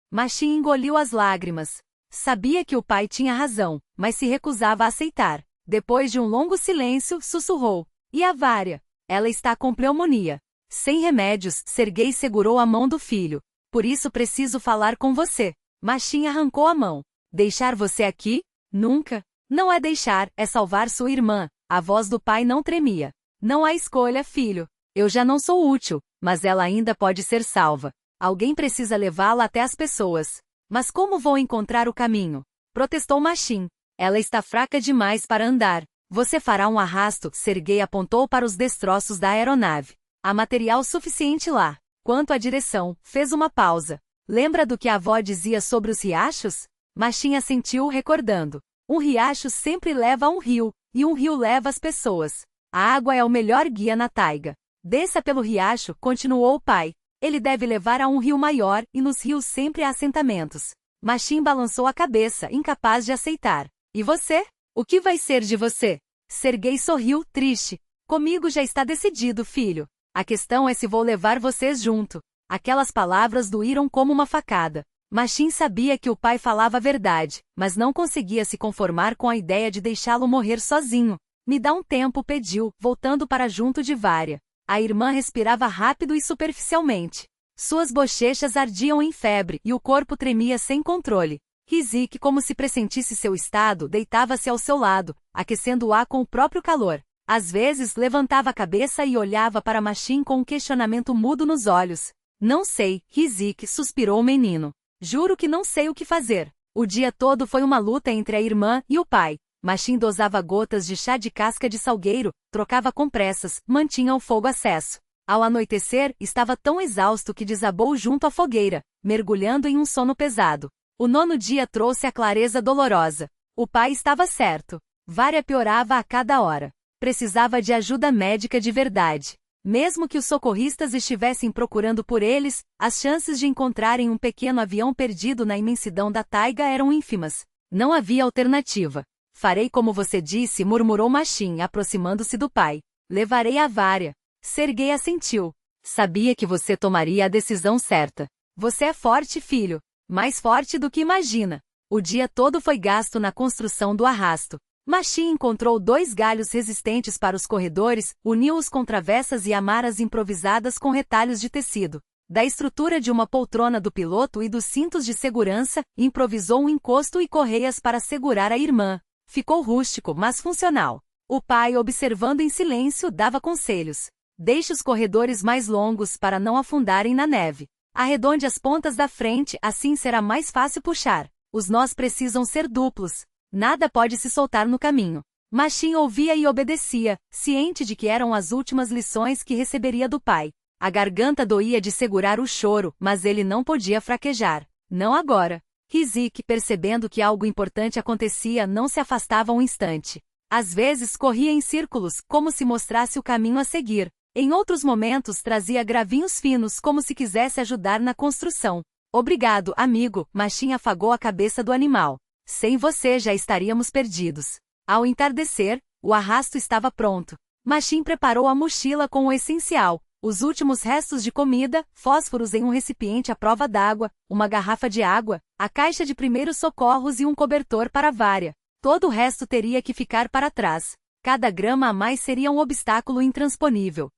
Speaker 1: Machin engoliu as lágrimas. Sabia que o pai tinha razão, mas se recusava a aceitar. Depois de um longo silêncio, sussurrou. E a Vária? Ela está com pneumonia. Sem remédios, Serguei segurou a mão do filho. Por isso preciso falar com você. Machin arrancou a mão. Deixar você aqui? Nunca. Não é deixar, é salvar sua irmã. A voz do pai não tremia. Não há escolha, filho. Eu já não sou útil, mas ela ainda pode ser salva. Alguém precisa levá-la até as pessoas. Mas como vou encontrar o caminho? Protestou Machin. Ela está fraca demais para andar. Você fará um arrasto, Serguei apontou para os destroços da aeronave. Há material suficiente lá. Quanto à direção, fez uma pausa. Lembra do que a avó dizia sobre os riachos? Machin assentiu, recordando. Um riacho sempre leva a um rio, e um rio leva as pessoas. A água é o melhor guia na taiga. Desça pelo riacho, continuou o pai. Ele deve levar a um rio maior, e nos rios sempre há assentamentos. Machin balançou a cabeça, incapaz de aceitar. E você? O que vai ser de você? Serguei sorriu, triste. Comigo já está decidido, filho. A questão é se vou levar vocês junto. Aquelas palavras doíram como uma facada. Machin sabia que o pai falava a verdade, mas não conseguia se conformar com a ideia de deixá-lo morrer sozinho. Me dá um tempo, pediu, voltando para junto de Vária. A irmã respirava rápido e superficialmente. Suas bochechas ardiam em febre e o corpo tremia sem controle. Rizik, como se pressentisse seu estado, deitava-se ao seu lado, aquecendo o ar com o próprio calor. Às vezes, levantava a cabeça e olhava para Machin com um questionamento mudo nos olhos. Não sei, Rizik, suspirou o menino. Juro que não sei o que fazer. O dia todo foi uma luta entre a irmã e o pai. Machin dosava gotas de chá de casca de salgueiro, trocava compressas, mantinha o fogo aceso. Ao anoitecer, estava tão exausto que desabou junto à fogueira, mergulhando em um sono pesado. O 9º dia trouxe a clareza dolorosa. O pai estava certo. Vária piorava a cada hora. Precisava de ajuda médica de verdade. Mesmo que os socorristas estivessem procurando por eles, as chances de encontrarem um pequeno avião perdido na imensidão da taiga eram ínfimas. Não havia alternativa. Farei como você disse, murmurou Machin, aproximando-se do pai. Levarei a Vária. Serguei assentiu. Sabia que você tomaria a decisão certa. Você é forte, filho. mais forte do que imagina. O dia todo foi gasto na construção do arrasto. Machin encontrou 2 galhos resistentes para os corredores, uniu-os com travessas e amaras improvisadas com retalhos de tecido. Da estrutura de uma poltrona do piloto e dos cintos de segurança, improvisou um encosto e correias para segurar a irmã. Ficou rústico, mas funcional. O pai, observando em silêncio, dava conselhos. Deixe os corredores mais longos para não afundarem na neve. Arredonde as pontas da frente, assim será mais fácil puxar. Os nós precisam ser duplos. Nada pode se soltar no caminho. Machin ouvia e obedecia, ciente de que eram as últimas lições que receberia do pai. A garganta doía de segurar o choro, mas ele não podia fraquejar. Não agora. Rizik, percebendo que algo importante acontecia, não se afastava um instante. Às vezes corria em círculos, como se mostrasse o caminho a seguir. Em outros momentos trazia gravinhos finos, como se quisesse ajudar na construção. Obrigado, amigo, Machin afagou a cabeça do animal. Sem você já estaríamos perdidos. Ao entardecer, o arrasto estava pronto. Machin preparou a mochila com o essencial. Os últimos restos de comida, fósforos em um recipiente à prova d'água, uma garrafa de água, a caixa de primeiros socorros e um cobertor para a Varia. Todo o resto teria que ficar para trás. Cada grama a mais seria um obstáculo intransponível.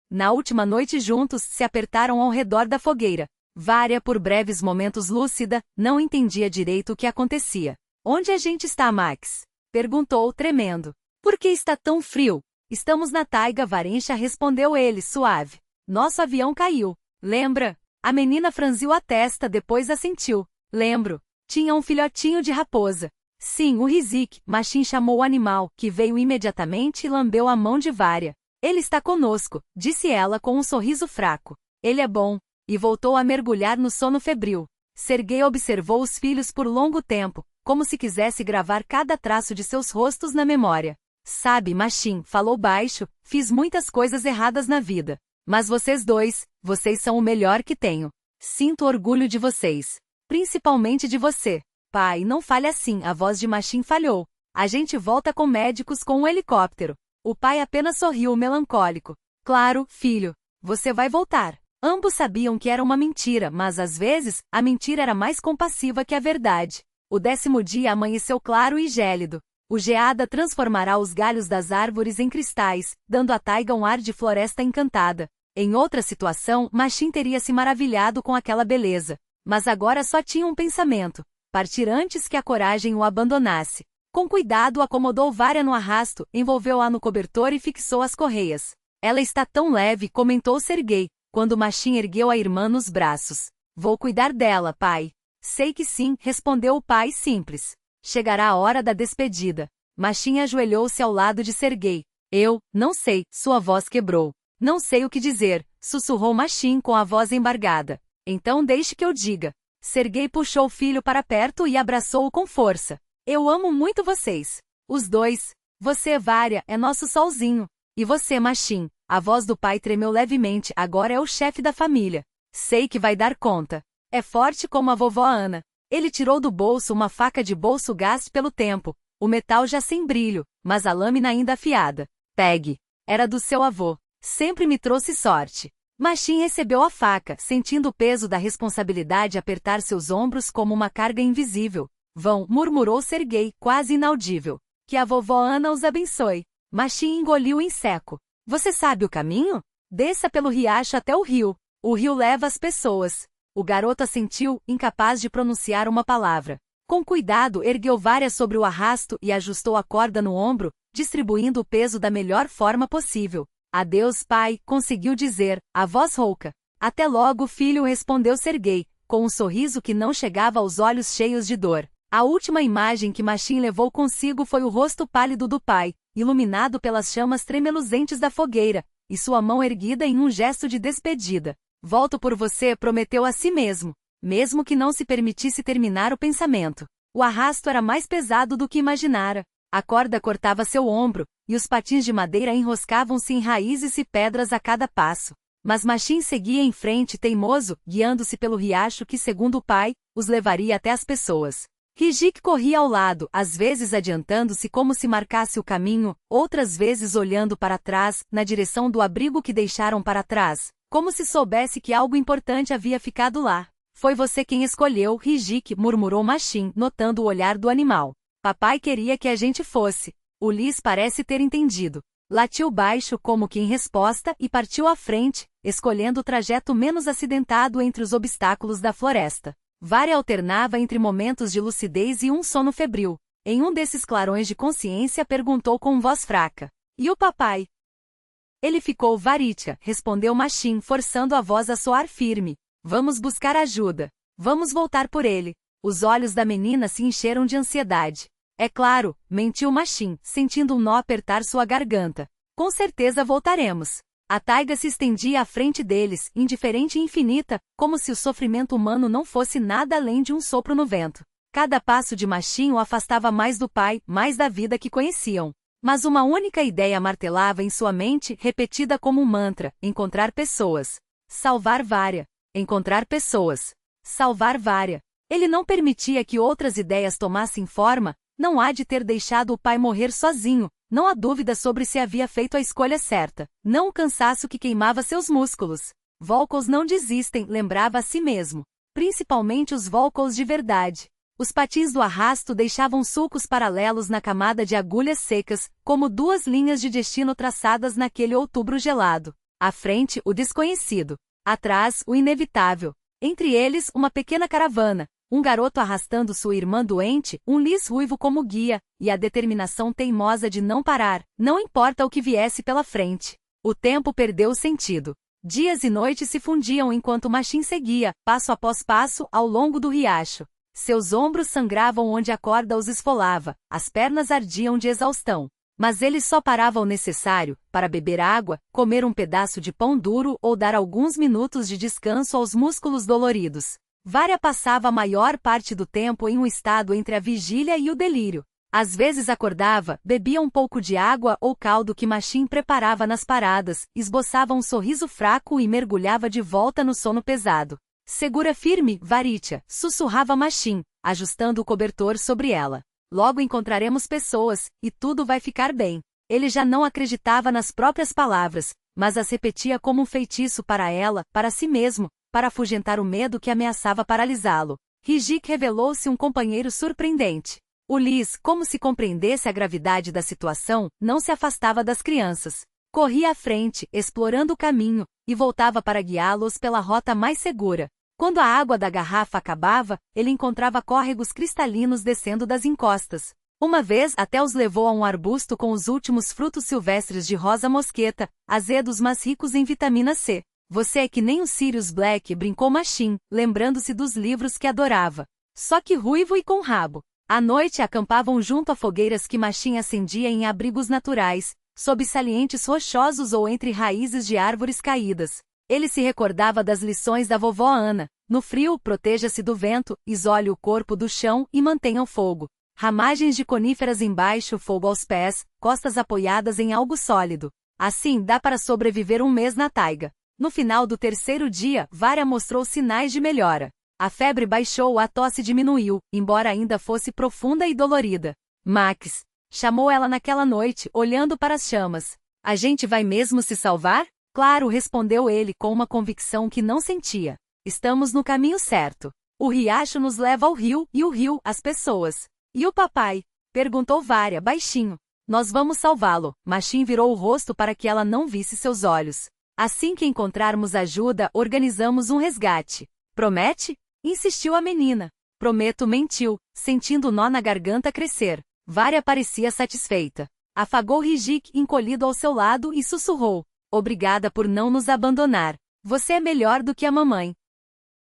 Speaker 1: Na última noite juntos, se apertaram ao redor da fogueira. Varia, por breves momentos lúcida, não entendia direito o que acontecia. Onde a gente está, Max? Perguntou, tremendo. Por que está tão frio? Estamos na taiga, Varencha, respondeu ele, suave. Nosso avião caiu. Lembra? A menina franziu a testa, depois assentiu. Lembro. Tinha um filhotinho de raposa. Sim, o Rizik, Machin chamou o animal, que veio imediatamente e lambeu a mão de Varia. Ele está conosco, disse ela com um sorriso fraco. Ele é bom. E voltou a mergulhar no sono febril. Sergei observou os filhos por longo tempo, como se quisesse gravar cada traço de seus rostos na memória. Sabe, Machin, falou baixo, fiz muitas coisas erradas na vida. Mas vocês dois, vocês são o melhor que tenho. Sinto orgulho de vocês. Principalmente de você. Pai, não fale assim, a voz de Machin falhou. A gente volta com médicos com um helicóptero. O pai apenas sorriu melancólico. Claro, filho. Você vai voltar. Ambos sabiam que era uma mentira, mas às vezes, a mentira era mais compassiva que a verdade. O 10º dia amanheceu claro e gélido. O geada transformará os galhos das árvores em cristais, dando à taiga um ar de floresta encantada. Em outra situação, Machin teria se maravilhado com aquela beleza. Mas agora só tinha um pensamento: partir antes que a coragem o abandonasse. Com cuidado acomodou Varia no arrasto, envolveu-a no cobertor e fixou as correias. Ela está tão leve, comentou Sergei, quando Machin ergueu a irmã nos braços. Vou cuidar dela, pai. Sei que sim, respondeu o pai simples. Chegará a hora da despedida. Machin ajoelhou-se ao lado de Sergei. Eu, não sei, sua voz quebrou. Não sei o que dizer, sussurrou Machin com a voz embargada. Então deixe que eu diga. Sergei puxou o filho para perto e abraçou-o com força. Eu amo muito vocês. Os dois. Você, Varia, é nosso solzinho. E você, Machin. A voz do pai tremeu levemente, agora é o chefe da família. Sei que vai dar conta. É forte como a vovó Ana. Ele tirou do bolso uma faca de bolso gaste pelo tempo, o metal já sem brilho, mas a lâmina ainda afiada. Pegue. Era do seu avô. Sempre me trouxe sorte. Machin recebeu a faca, sentindo o peso da responsabilidade apertar seus ombros como uma carga invisível. Vão, murmurou Sergei, quase inaudível. Que a vovó Ana os abençoe. Machin engoliu em seco. Você sabe o caminho? Desça pelo riacho até o rio. O rio leva as pessoas. O garoto assentiu, incapaz de pronunciar uma palavra. Com cuidado, ergueu Varia sobre o arrasto e ajustou a corda no ombro, distribuindo o peso da melhor forma possível. Adeus, pai, conseguiu dizer, a voz rouca. Até logo, filho, respondeu Sergei, com um sorriso que não chegava aos olhos cheios de dor. A última imagem que Machin levou consigo foi o rosto pálido do pai, iluminado pelas chamas tremeluzentes da fogueira, e sua mão erguida em um gesto de despedida. Volto por você, prometeu a si mesmo que não se permitisse terminar o pensamento. O arrasto era mais pesado do que imaginara. A corda cortava seu ombro, e os patins de madeira enroscavam-se em raízes e pedras a cada passo. Mas Machin seguia em frente teimoso, guiando-se pelo riacho que, segundo o pai, os levaria até as pessoas. Rizik corria ao lado, às vezes adiantando-se como se marcasse o caminho, outras vezes olhando para trás, na direção do abrigo que deixaram para trás, como se soubesse que algo importante havia ficado lá. Foi você quem escolheu, Rijik, murmurou Machin, notando o olhar do animal. Papai queria que a gente fosse. Ulis parece ter entendido. Latiu baixo como que em resposta e partiu à frente, escolhendo o trajeto menos acidentado entre os obstáculos da floresta. Varia alternava entre momentos de lucidez e um sono febril. Em um desses clarões de consciência perguntou com voz fraca. E o papai? Ele ficou Varitia, respondeu Machin, forçando a voz a soar firme. Vamos buscar ajuda. Vamos voltar por ele. Os olhos da menina se encheram de ansiedade. É claro, mentiu Machin, sentindo um nó apertar sua garganta. Com certeza voltaremos. A taiga se estendia à frente deles, indiferente e infinita, como se o sofrimento humano não fosse nada além de um sopro no vento. Cada passo de Machin o afastava mais do pai, mais da vida que conheciam. Mas uma única ideia martelava em sua mente, repetida como um mantra: encontrar pessoas. Salvar Varia. Encontrar pessoas. Salvar Varia. Ele não permitia que outras ideias tomassem forma. Não há de ter deixado o pai morrer sozinho, não há dúvida sobre se havia feito a escolha certa, não o cansaço que queimava seus músculos. Volcos não desistem, lembrava a si mesmo. Principalmente os Volcos de verdade. Os patins do arrasto deixavam sulcos paralelos na camada de agulhas secas, como duas linhas de destino traçadas naquele outubro gelado. À frente, o desconhecido. Atrás, o inevitável. Entre eles, uma pequena caravana. Um garoto arrastando sua irmã doente, um lis ruivo como guia, e a determinação teimosa de não parar, não importa o que viesse pela frente. O tempo perdeu o sentido. Dias e noites se fundiam enquanto Machin seguia, passo após passo, ao longo do riacho. Seus ombros sangravam onde a corda os esfolava, as pernas ardiam de exaustão. Mas ele só parava o necessário, para beber água, comer um pedaço de pão duro ou dar alguns minutos de descanso aos músculos doloridos. Varia passava a maior parte do tempo em um estado entre a vigília e o delírio. Às vezes acordava, bebia um pouco de água ou caldo que Machin preparava nas paradas, esboçava um sorriso fraco e mergulhava de volta no sono pesado. Segura firme, Varitia, sussurrava Machin, ajustando o cobertor sobre ela. Logo encontraremos pessoas, e tudo vai ficar bem. Ele já não acreditava nas próprias palavras, mas as repetia como um feitiço para ela, para si mesmo, para afugentar o medo que ameaçava paralisá-lo. Rijik revelou-se um companheiro surpreendente. Ulis, como se compreendesse a gravidade da situação, não se afastava das crianças. Corria à frente, explorando o caminho, e voltava para guiá-los pela rota mais segura. Quando a água da garrafa acabava, ele encontrava córregos cristalinos descendo das encostas. Uma vez até os levou a um arbusto com os últimos frutos silvestres de rosa mosqueta, azedos mas ricos em vitamina C. Você é que nem o Sirius Black, brincou Machin, lembrando-se dos livros que adorava. Só que ruivo e com rabo. À noite acampavam junto a fogueiras que Machin acendia em abrigos naturais, sob salientes rochosos ou entre raízes de árvores caídas. Ele se recordava das lições da vovó Ana. No frio, proteja-se do vento, isole o corpo do chão e mantenha o fogo. Ramagens de coníferas embaixo, fogo aos pés, costas apoiadas em algo sólido. Assim dá para sobreviver um mês na taiga. No final do terceiro dia, Varia mostrou sinais de melhora. A febre baixou, a tosse diminuiu, embora ainda fosse profunda e dolorida. Max, chamou ela naquela noite, olhando para as chamas. A gente vai mesmo se salvar? Claro, respondeu ele com uma convicção que não sentia. Estamos no caminho certo. O riacho nos leva ao rio, e o rio, às pessoas. E o papai? Perguntou Varia, baixinho. Nós vamos salvá-lo. Machin virou o rosto para que ela não visse seus olhos. Assim que encontrarmos ajuda, organizamos um resgate. Promete? Insistiu a menina. Prometo, mentiu, sentindo o nó na garganta crescer. Varia parecia satisfeita. Afagou Rijik, encolhido ao seu lado, e sussurrou. Obrigada por não nos abandonar. Você é melhor do que a mamãe.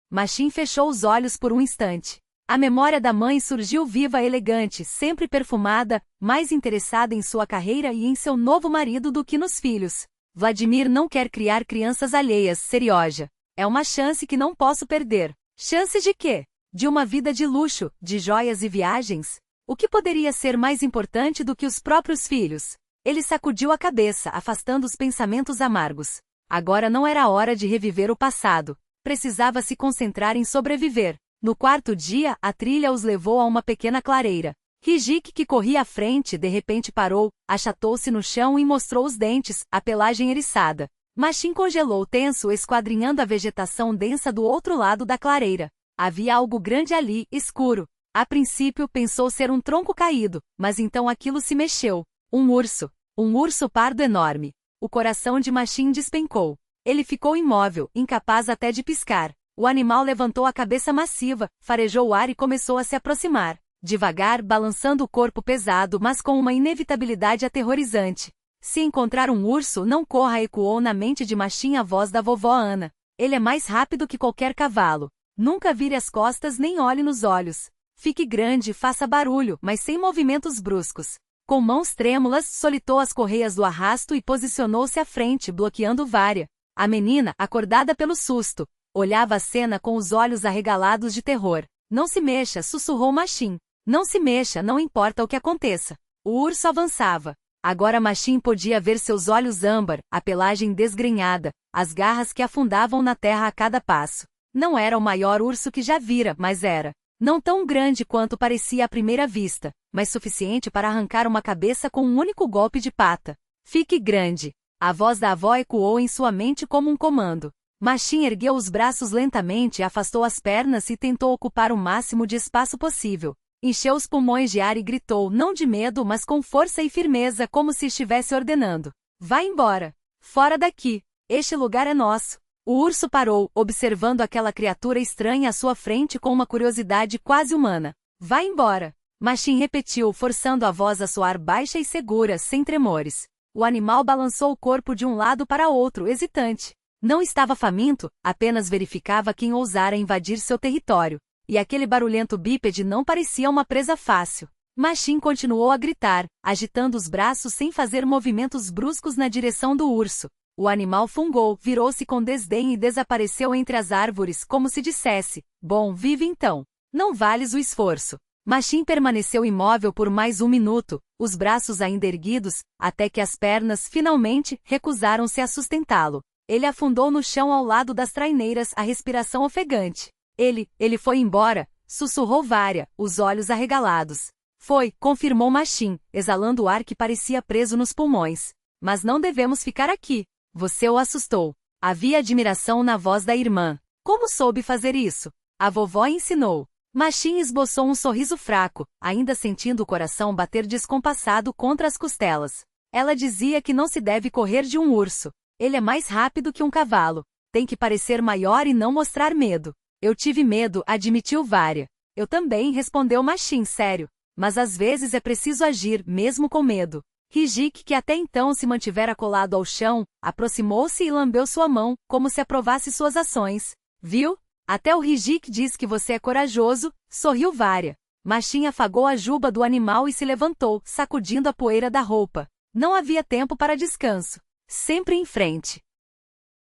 Speaker 1: Machin fechou os olhos por um instante. A memória da mãe surgiu viva, elegante, sempre perfumada, mais interessada em sua carreira e em seu novo marido do que nos filhos. Vladimir não quer criar crianças alheias, Serioja. É uma chance que não posso perder. Chance de quê? De uma vida de luxo, de joias e viagens? O que poderia ser mais importante do que os próprios filhos? Ele sacudiu a cabeça, afastando os pensamentos amargos. Agora não era hora de reviver o passado. Precisava se concentrar em sobreviver. No quarto dia, a trilha os levou a uma pequena clareira. Rijik, que corria à frente, de repente parou, achatou-se no chão e mostrou os dentes, a pelagem eriçada. Machim congelou tenso, esquadrinhando a vegetação densa do outro lado da clareira. Havia algo grande ali, escuro. A princípio pensou ser um tronco caído, mas então aquilo se mexeu. Um urso pardo enorme. O coração de Machim despencou. Ele ficou imóvel, incapaz até de piscar. O animal levantou a cabeça massiva, farejou o ar e começou a se aproximar. Devagar, balançando o corpo pesado, mas com uma inevitabilidade aterrorizante. Se encontrar um urso, não corra, ecoou na mente de Machim a voz da vovó Ana. Ele é mais rápido que qualquer cavalo. Nunca vire as costas nem olhe nos olhos. Fique grande, faça barulho, mas sem movimentos bruscos. Com mãos trêmulas, solitou as correias do arrasto e posicionou-se à frente, bloqueando Vária. A menina, acordada pelo susto, olhava a cena com os olhos arregalados de terror. Não se mexa, sussurrou Machim. Não se mexa, não importa o que aconteça. O urso avançava. Agora Machim podia ver seus olhos âmbar, a pelagem desgrenhada, as garras que afundavam na terra a cada passo. Não era o maior urso que já vira, mas era. Não tão grande quanto parecia à primeira vista, mas suficiente para arrancar uma cabeça com um único golpe de pata. Fique grande. A voz da avó ecoou em sua mente como um comando. Machim ergueu os braços lentamente, afastou as pernas e tentou ocupar o máximo de espaço possível. Encheu os pulmões de ar e gritou, não de medo, mas com força e firmeza, como se estivesse ordenando. Vá embora. Fora daqui. Este lugar é nosso. O urso parou, observando aquela criatura estranha à sua frente com uma curiosidade quase humana. Vá embora. Machim repetiu, forçando a voz a soar baixa e segura, sem tremores. O animal balançou o corpo de um lado para outro, hesitante. Não estava faminto, apenas verificava quem ousara invadir seu território. E aquele barulhento bípede não parecia uma presa fácil. Machim continuou a gritar, agitando os braços sem fazer movimentos bruscos na direção do urso. O animal fungou, virou-se com desdém e desapareceu entre as árvores, como se dissesse, bom, vive então. Não vales o esforço. Machim permaneceu imóvel por mais um minuto, os braços ainda erguidos, até que as pernas, finalmente, recusaram-se a sustentá-lo. Ele afundou no chão ao lado das traineiras, a respiração ofegante. Ele foi embora, sussurrou Vária, os olhos arregalados. Foi, confirmou Machim, exalando o ar que parecia preso nos pulmões. Mas não devemos ficar aqui. Você o assustou. Havia admiração na voz da irmã. Como soube fazer isso? A vovó ensinou. Machim esboçou um sorriso fraco, ainda sentindo o coração bater descompassado contra as costelas. Ela dizia que não se deve correr de um urso. Ele é mais rápido que um cavalo. Tem que parecer maior e não mostrar medo. Eu tive medo, admitiu Vária. Eu também, respondeu Machim, sério. Mas às vezes é preciso agir, mesmo com medo. Rijik, que até então se mantivera colado ao chão, aproximou-se e lambeu sua mão, como se aprovasse suas ações. Viu? Até o Rijik diz que você é corajoso, sorriu Vária. Machim afagou a juba do animal e se levantou, sacudindo a poeira da roupa. Não havia tempo para descanso. Sempre em frente.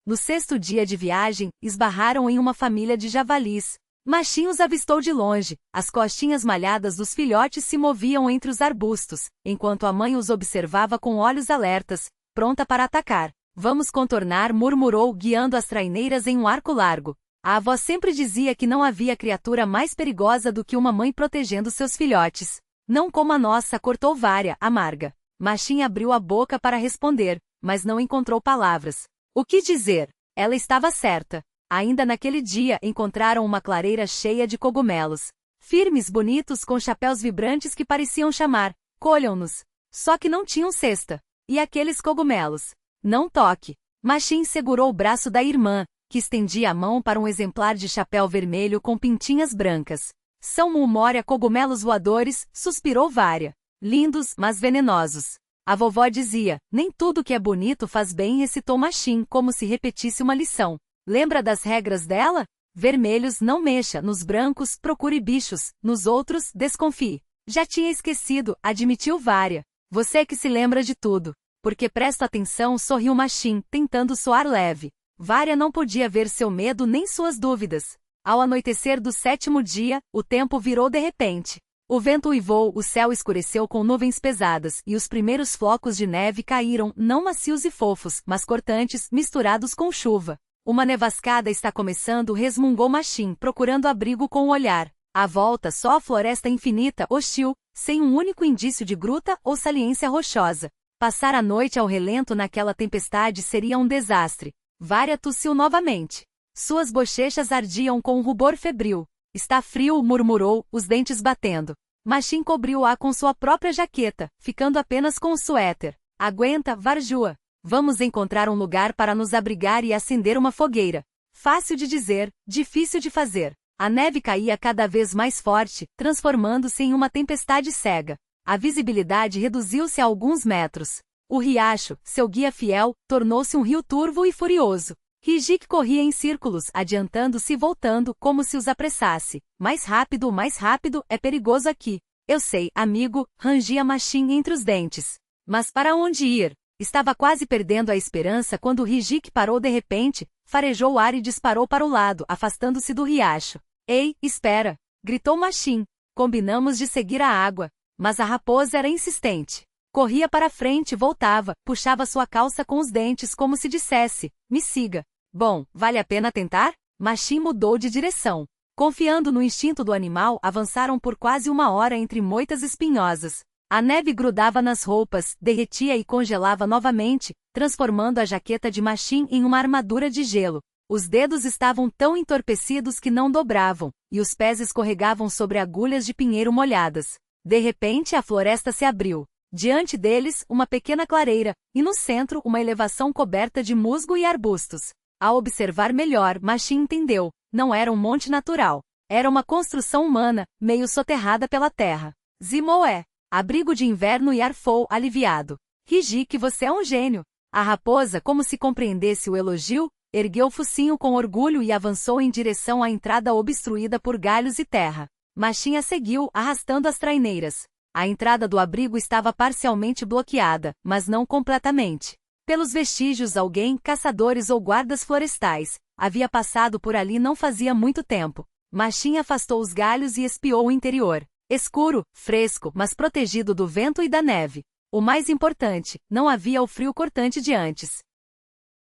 Speaker 1: No 6º dia de viagem, esbarraram em uma família de javalis. Machim os avistou de longe, as costinhas malhadas dos filhotes se moviam entre os arbustos, enquanto a mãe os observava com olhos alertas, pronta para atacar. Vamos contornar, murmurou, guiando as traineiras em um arco largo. A avó sempre dizia que não havia criatura mais perigosa do que uma mãe protegendo seus filhotes. Não como a nossa, cortou Vária, amarga. Machim abriu a boca para responder, mas não encontrou palavras. O que dizer? Ela estava certa. Ainda naquele dia encontraram uma clareira cheia de cogumelos. Firmes, bonitos, com chapéus vibrantes que pareciam chamar, colham-nos. Só que não tinham cesta. E aqueles cogumelos? Não toque. Machim segurou o braço da irmã, que estendia a mão para um exemplar de chapéu vermelho com pintinhas brancas. São Mumória cogumelos voadores, suspirou Vária. Lindos, mas venenosos. A vovó dizia, nem tudo que é bonito faz bem, recitou Machim como se repetisse uma lição. Lembra das regras dela? Vermelhos não mexa, nos brancos procure bichos, nos outros desconfie. Já tinha esquecido, admitiu Vária. Você que se lembra de tudo. Porque presto atenção, sorriu Machim, tentando soar leve. Vária não podia ver seu medo nem suas dúvidas. Ao anoitecer do 7º dia, o tempo virou de repente. O vento uivou, o céu escureceu com nuvens pesadas, e os primeiros flocos de neve caíram, não macios e fofos, mas cortantes, misturados com chuva. Uma nevascada está começando, resmungou Machim, procurando abrigo com o olhar. À volta só a floresta infinita, hostil, sem um único indício de gruta ou saliência rochosa. Passar a noite ao relento naquela tempestade seria um desastre. Vária tossiu novamente. Suas bochechas ardiam com um rubor febril. Está frio, murmurou, os dentes batendo. Machim cobriu-a com sua própria jaqueta, ficando apenas com o suéter. Aguenta, Varjua. Vamos encontrar um lugar para nos abrigar e acender uma fogueira. Fácil de dizer, difícil de fazer. A neve caía cada vez mais forte, transformando-se em uma tempestade cega. A visibilidade reduziu-se a alguns metros. O riacho, seu guia fiel, tornou-se um rio turvo e furioso. Rijik corria em círculos, adiantando-se e voltando, como se os apressasse. Mais rápido, é perigoso aqui. Eu sei, amigo, rangia Machim entre os dentes. Mas para onde ir? Estava quase perdendo a esperança quando Rijik parou de repente, farejou o ar e disparou para o lado, afastando-se do riacho. Ei, espera! Gritou Machim. Combinamos de seguir a água. Mas a raposa era insistente. Corria para frente e voltava, puxava sua calça com os dentes como se dissesse, me siga. Bom, vale a pena tentar? Machim mudou de direção. Confiando no instinto do animal, avançaram por quase 1 hora entre moitas espinhosas. A neve grudava nas roupas, derretia e congelava novamente, transformando a jaqueta de Machim em uma armadura de gelo. Os dedos estavam tão entorpecidos que não dobravam, e os pés escorregavam sobre agulhas de pinheiro molhadas. De repente a floresta se abriu. Diante deles, uma pequena clareira, e no centro uma elevação coberta de musgo e arbustos. Ao observar melhor, Machim entendeu, não era um monte natural. Era uma construção humana, meio soterrada pela terra. Zimoé. Abrigo de inverno e arfou, aliviado. Rijik, você é um gênio. A raposa, como se compreendesse o elogio, ergueu o focinho com orgulho e avançou em direção à entrada obstruída por galhos e terra. Machim a seguiu, arrastando as traineiras. A entrada do abrigo estava parcialmente bloqueada, mas não completamente. Pelos vestígios alguém, caçadores ou guardas florestais, havia passado por ali não fazia muito tempo. Machim afastou os galhos e espiou o interior. Escuro, fresco, mas protegido do vento e da neve. O mais importante, não havia o frio cortante de antes.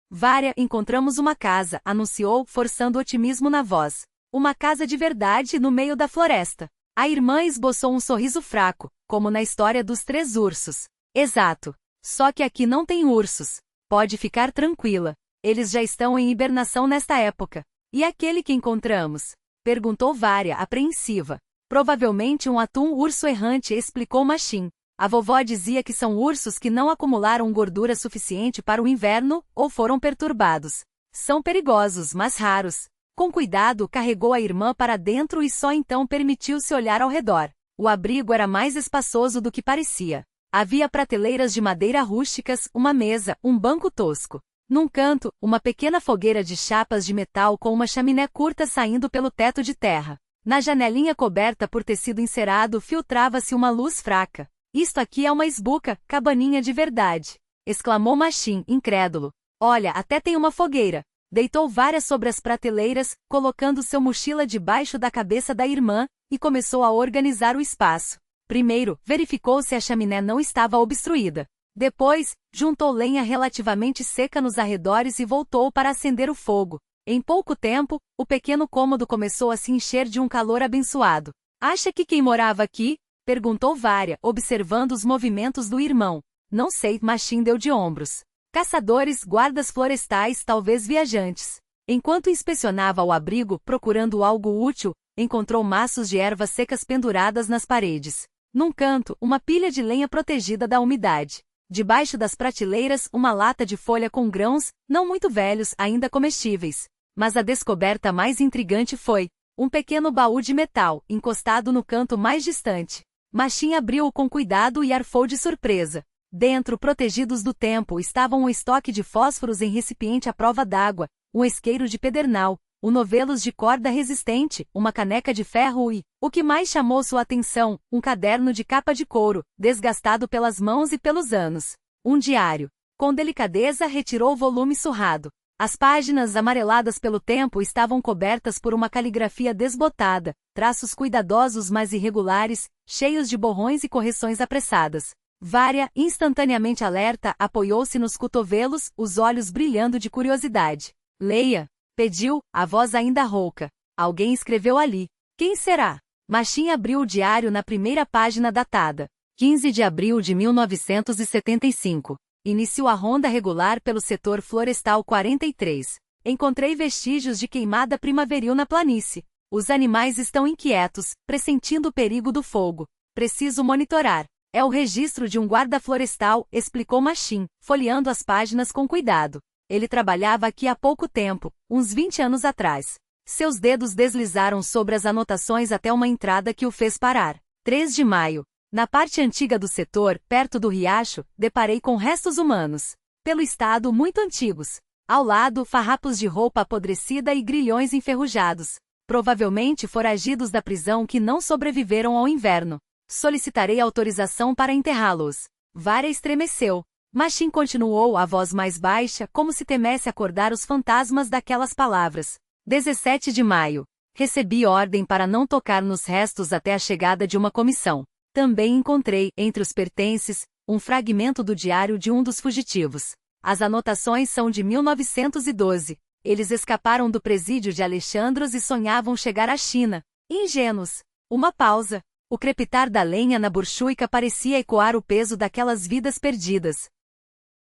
Speaker 1: Vária, encontramos uma casa, anunciou, forçando otimismo na voz. Uma casa de verdade no meio da floresta. A irmã esboçou um sorriso fraco, como na história dos 3 ursos. Exato. Só que aqui não tem ursos. Pode ficar tranquila. Eles já estão em hibernação nesta época. E aquele que encontramos? Perguntou Vária, apreensiva. Provavelmente um atum urso errante, explicou Machim. A vovó dizia que são ursos que não acumularam gordura suficiente para o inverno, ou foram perturbados. São perigosos, mas raros. Com cuidado, carregou a irmã para dentro e só então permitiu-se olhar ao redor. O abrigo era mais espaçoso do que parecia. Havia prateleiras de madeira rústicas, uma mesa, um banco tosco. Num canto, uma pequena fogueira de chapas de metal com uma chaminé curta saindo pelo teto de terra. Na janelinha coberta por tecido encerado filtrava-se uma luz fraca. Isto aqui é uma esbuca, cabaninha de verdade. Exclamou Machim, incrédulo. Olha, até tem uma fogueira. Deitou Vária sobre as prateleiras, colocando seu mochila debaixo da cabeça da irmã, e começou a organizar o espaço. Primeiro, verificou se a chaminé não estava obstruída. Depois, juntou lenha relativamente seca nos arredores e voltou para acender o fogo. Em pouco tempo, o pequeno cômodo começou a se encher de um calor abençoado. Acha que quem morava aqui? Perguntou Vária, observando os movimentos do irmão. Não sei, Machim deu de ombros. Caçadores, guardas florestais, talvez viajantes. Enquanto inspecionava o abrigo, procurando algo útil, encontrou maços de ervas secas penduradas nas paredes. Num canto, uma pilha de lenha protegida da umidade. Debaixo das prateleiras, uma lata de folha com grãos, não muito velhos, ainda comestíveis. Mas a descoberta mais intrigante foi um pequeno baú de metal, encostado no canto mais distante. Machim abriu-o com cuidado e arfou de surpresa. Dentro, protegidos do tempo, estavam um estoque de fósforos em recipiente à prova d'água, um isqueiro de pedernal, novelos de corda resistente, uma caneca de ferro e, o que mais chamou sua atenção, um caderno de capa de couro, desgastado pelas mãos e pelos anos. Um diário. Com delicadeza retirou o volume surrado. As páginas amareladas pelo tempo estavam cobertas por uma caligrafia desbotada, traços cuidadosos mas irregulares, cheios de borrões e correções apressadas. Vária, instantaneamente alerta, apoiou-se nos cotovelos, os olhos brilhando de curiosidade. Leia, pediu, a voz ainda rouca. Alguém escreveu ali. Quem será? Machim abriu o diário na primeira página datada. 15 de abril de 1975. Inicio a ronda regular pelo setor florestal 43. Encontrei vestígios de queimada primaveril na planície. Os animais estão inquietos, pressentindo o perigo do fogo. Preciso monitorar. É o registro de um guarda florestal, explicou Machim, folheando as páginas com cuidado. Ele trabalhava aqui há pouco tempo, uns 20 anos atrás. Seus dedos deslizaram sobre as anotações até uma entrada que o fez parar. 3 de maio. Na parte antiga do setor, perto do riacho, deparei com restos humanos. Pelo estado, muito antigos. Ao lado, farrapos de roupa apodrecida e grilhões enferrujados. Provavelmente foragidos da prisão que não sobreviveram ao inverno. Solicitarei autorização para enterrá-los. Vara estremeceu. Machim continuou a voz mais baixa, como se temesse acordar os fantasmas daquelas palavras. 17 de maio. Recebi ordem para não tocar nos restos até a chegada de uma comissão. Também encontrei, entre os pertences, um fragmento do diário de um dos fugitivos. As anotações são de 1912. Eles escaparam do presídio de Alexandros e sonhavam chegar à China. Ingênuos. Uma pausa. O crepitar da lenha na burchuica parecia ecoar o peso daquelas vidas perdidas.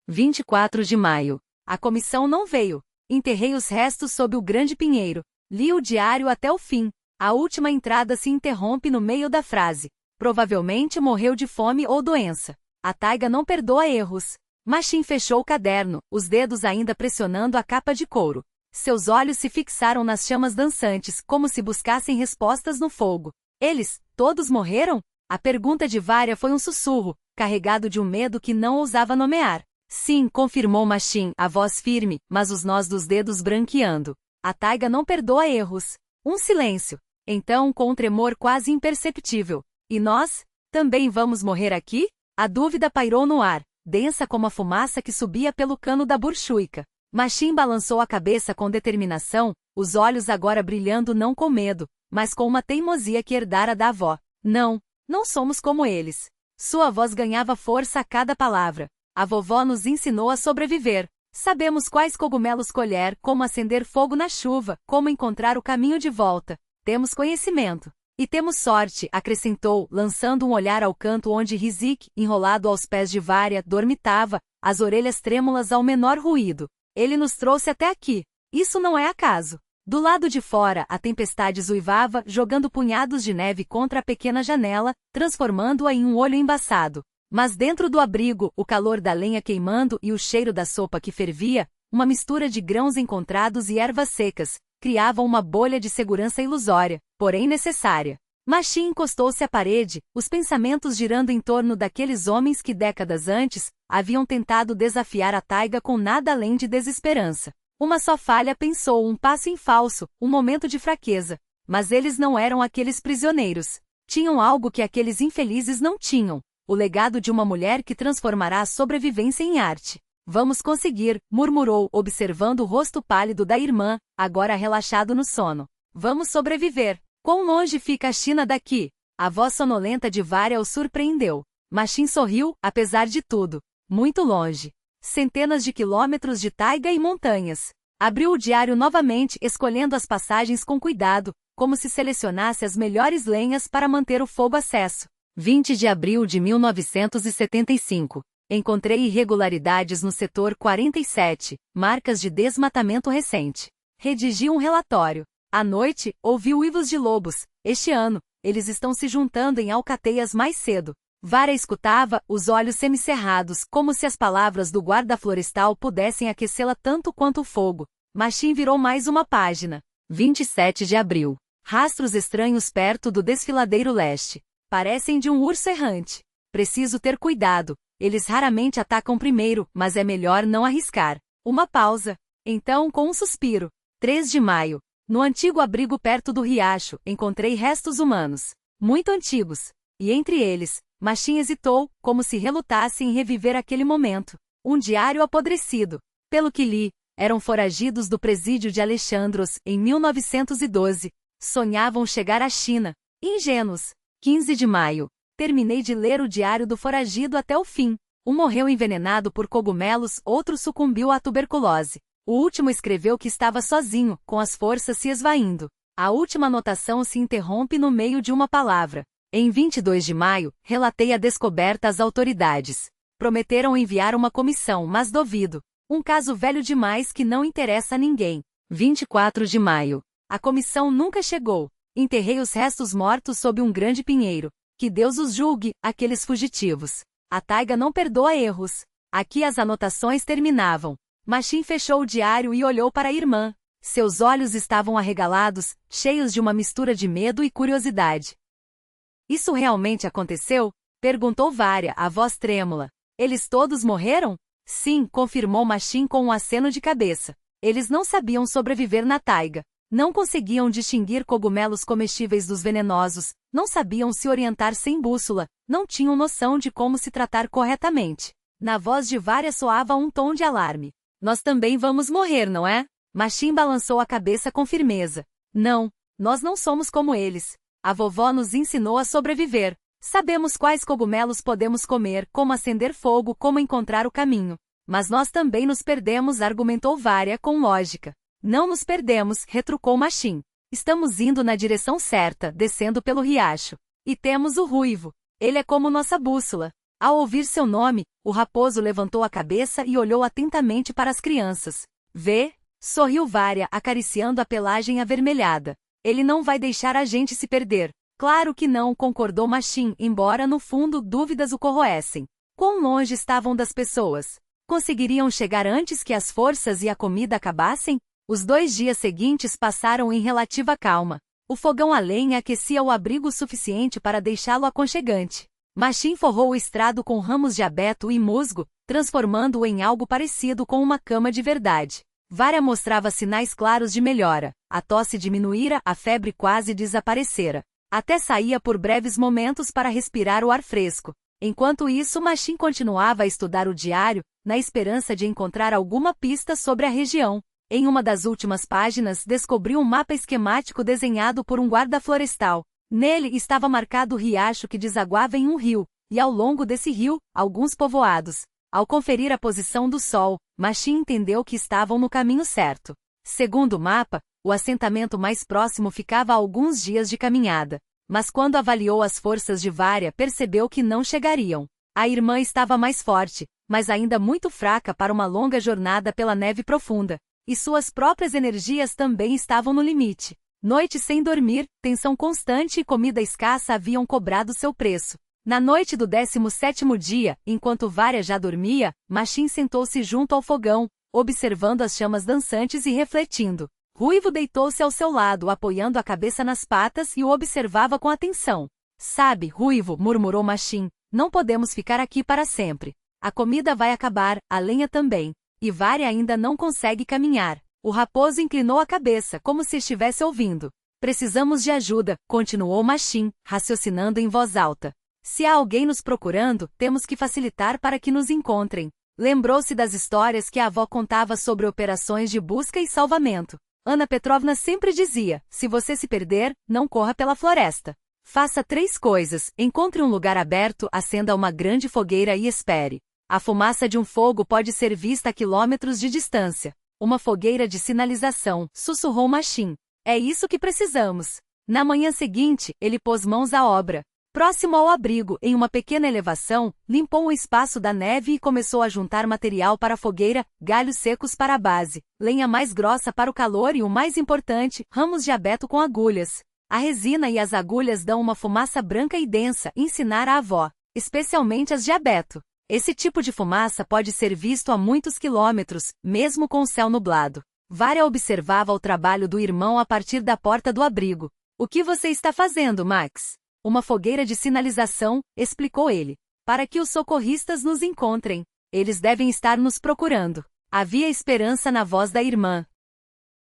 Speaker 1: 24 de maio. A comissão não veio. Enterrei os restos sob o grande pinheiro. Li o diário até o fim. A última entrada se interrompe no meio da frase. Provavelmente morreu de fome ou doença. A taiga não perdoa erros. Machim fechou o caderno, os dedos ainda pressionando a capa de couro. Seus olhos se fixaram nas chamas dançantes, como se buscassem respostas no fogo. Eles, todos morreram? A pergunta de Vária foi um sussurro, carregado de um medo que não ousava nomear. Sim, confirmou Machim, a voz firme, mas os nós dos dedos branqueando. A taiga não perdoa erros. Um silêncio. Então, com um tremor quase imperceptível. E nós? Também vamos morrer aqui? A dúvida pairou no ar, densa como a fumaça que subia pelo cano da burchuica. Machim balançou a cabeça com determinação, os olhos agora brilhando não com medo, mas com uma teimosia que herdara da avó. Não, não somos como eles. Sua voz ganhava força a cada palavra. A vovó nos ensinou a sobreviver. Sabemos quais cogumelos colher, como acender fogo na chuva, como encontrar o caminho de volta. Temos conhecimento. E temos sorte, acrescentou, lançando um olhar ao canto onde Rizik, enrolado aos pés de Vária, dormitava, as orelhas trêmulas ao menor ruído. Ele nos trouxe até aqui. Isso não é acaso. Do lado de fora, a tempestade zuivava, jogando punhados de neve contra a pequena janela, transformando-a em um olho embaçado. Mas dentro do abrigo, o calor da lenha queimando e o cheiro da sopa que fervia, uma mistura de grãos encontrados e ervas secas, criavam uma bolha de segurança ilusória, porém necessária. Machim encostou-se à parede, os pensamentos girando em torno daqueles homens que décadas antes, haviam tentado desafiar a taiga com nada além de desesperança. Uma só falha pensou, um passo em falso, um momento de fraqueza. Mas eles não eram aqueles prisioneiros. Tinham algo que aqueles infelizes não tinham. O legado de uma mulher que transformará a sobrevivência em arte. Vamos conseguir, murmurou, observando o rosto pálido da irmã, agora relaxado no sono. Vamos sobreviver. Quão longe fica a China daqui? A voz sonolenta de Vária o surpreendeu. Machim sorriu, apesar de tudo. Muito longe. Centenas de quilômetros de taiga e montanhas. Abriu o diário novamente, escolhendo as passagens com cuidado, como se selecionasse as melhores lenhas para manter o fogo aceso. 20 de abril de 1975. Encontrei irregularidades no setor 47, marcas de desmatamento recente. Redigi um relatório. À noite, ouvi uivos de lobos. Este ano, eles estão se juntando em alcateias mais cedo. Vária escutava, os olhos semicerrados, como se as palavras do guarda florestal pudessem aquecê-la tanto quanto o fogo. Machim virou mais uma página. 27 de abril. Rastros estranhos perto do desfiladeiro leste. Parecem de um urso errante. Preciso ter cuidado. Eles raramente atacam primeiro, mas é melhor não arriscar. Uma pausa. Então, com um suspiro. 3 de maio. No antigo abrigo perto do riacho, encontrei restos humanos. Muito antigos. E entre eles, Machim hesitou, como se relutasse em reviver aquele momento. Um diário apodrecido. Pelo que li, eram foragidos do presídio de Alexandros, em 1912. Sonhavam chegar à China. Ingênuos. 15 de maio. Terminei de ler o diário do foragido até o fim. Um morreu envenenado por cogumelos, outro sucumbiu à tuberculose. O último escreveu que estava sozinho, com as forças se esvaindo. A última anotação se interrompe no meio de uma palavra. Em 22 de maio, relatei a descoberta às autoridades. Prometeram enviar uma comissão, mas duvido. Um caso velho demais que não interessa a ninguém. 24 de maio. A comissão nunca chegou. Enterrei os restos mortos sob um grande pinheiro. Que Deus os julgue, aqueles fugitivos. A taiga não perdoa erros. Aqui as anotações terminavam. Machim fechou o diário e olhou para a irmã. Seus olhos estavam arregalados, cheios de uma mistura de medo e curiosidade. Isso realmente aconteceu? Perguntou Vária, a voz trêmula. Eles todos morreram? Sim, confirmou Machim com um aceno de cabeça. Eles não sabiam sobreviver na taiga. Não conseguiam distinguir cogumelos comestíveis dos venenosos, não sabiam se orientar sem bússola, não tinham noção de como se tratar corretamente. Na voz de Vária soava um tom de alarme. Nós também vamos morrer, não é? Machim balançou a cabeça com firmeza. Não, nós não somos como eles. A vovó nos ensinou a sobreviver. Sabemos quais cogumelos podemos comer, como acender fogo, como encontrar o caminho. Mas nós também nos perdemos, argumentou Vária com lógica. Não nos perdemos, retrucou Machim. Estamos indo na direção certa, descendo pelo riacho. E temos o Ruivo. Ele é como nossa bússola. Ao ouvir seu nome, o raposo levantou a cabeça e olhou atentamente para as crianças. Vê? Sorriu Vária, acariciando a pelagem avermelhada. Ele não vai deixar a gente se perder. Claro que não, concordou Machim, embora no fundo dúvidas o corroessem. Quão longe estavam das pessoas? Conseguiriam chegar antes que as forças e a comida acabassem? Os 2 dias seguintes passaram em relativa calma. O fogão a lenha aquecia o abrigo suficiente para deixá-lo aconchegante. Machim forrou o estrado com ramos de abeto e musgo, transformando-o em algo parecido com uma cama de verdade. Vária mostrava sinais claros de melhora. A tosse diminuíra, a febre quase desaparecera. Até saía por breves momentos para respirar o ar fresco. Enquanto isso, Machim continuava a estudar o diário, na esperança de encontrar alguma pista sobre a região. Em uma das últimas páginas, descobriu um mapa esquemático desenhado por um guarda florestal. Nele estava marcado o riacho que desaguava em um rio, e ao longo desse rio, alguns povoados. Ao conferir a posição do sol, Machim entendeu que estavam no caminho certo. Segundo o mapa, o assentamento mais próximo ficava a alguns dias de caminhada. Mas quando avaliou as forças de Vária, percebeu que não chegariam. A irmã estava mais forte, mas ainda muito fraca para uma longa jornada pela neve profunda. E suas próprias energias também estavam no limite. Noite sem dormir, tensão constante e comida escassa haviam cobrado seu preço. Na noite do 17º dia, enquanto Vária já dormia, Machim sentou-se junto ao fogão, observando as chamas dançantes e refletindo. Ruivo deitou-se ao seu lado, apoiando a cabeça nas patas e o observava com atenção. Sabe, Ruivo, murmurou Machim, não podemos ficar aqui para sempre. A comida vai acabar, a lenha também. E Vária ainda não consegue caminhar. O raposo inclinou a cabeça, como se estivesse ouvindo. Precisamos de ajuda, continuou Machim, raciocinando em voz alta. Se há alguém nos procurando, temos que facilitar para que nos encontrem. Lembrou-se das histórias que a avó contava sobre operações de busca e salvamento. Ana Petrovna sempre dizia, se você se perder, não corra pela floresta. Faça 3 coisas, encontre um lugar aberto, acenda uma grande fogueira e espere. A fumaça de um fogo pode ser vista a quilômetros de distância. Uma fogueira de sinalização, sussurrou Machim. É isso que precisamos. Na manhã seguinte, ele pôs mãos à obra. Próximo ao abrigo, em uma pequena elevação, limpou um espaço da neve e começou a juntar material para a fogueira, galhos secos para a base, lenha mais grossa para o calor e o mais importante, ramos de abeto com agulhas. A resina e as agulhas dão uma fumaça branca e densa, ensinara a avó, especialmente as de abeto. Esse tipo de fumaça pode ser visto a muitos quilômetros, mesmo com o céu nublado. Vária observava o trabalho do irmão a partir da porta do abrigo. O que você está fazendo, Max? Uma fogueira de sinalização, explicou ele. Para que os socorristas nos encontrem. Eles devem estar nos procurando. Havia esperança na voz da irmã.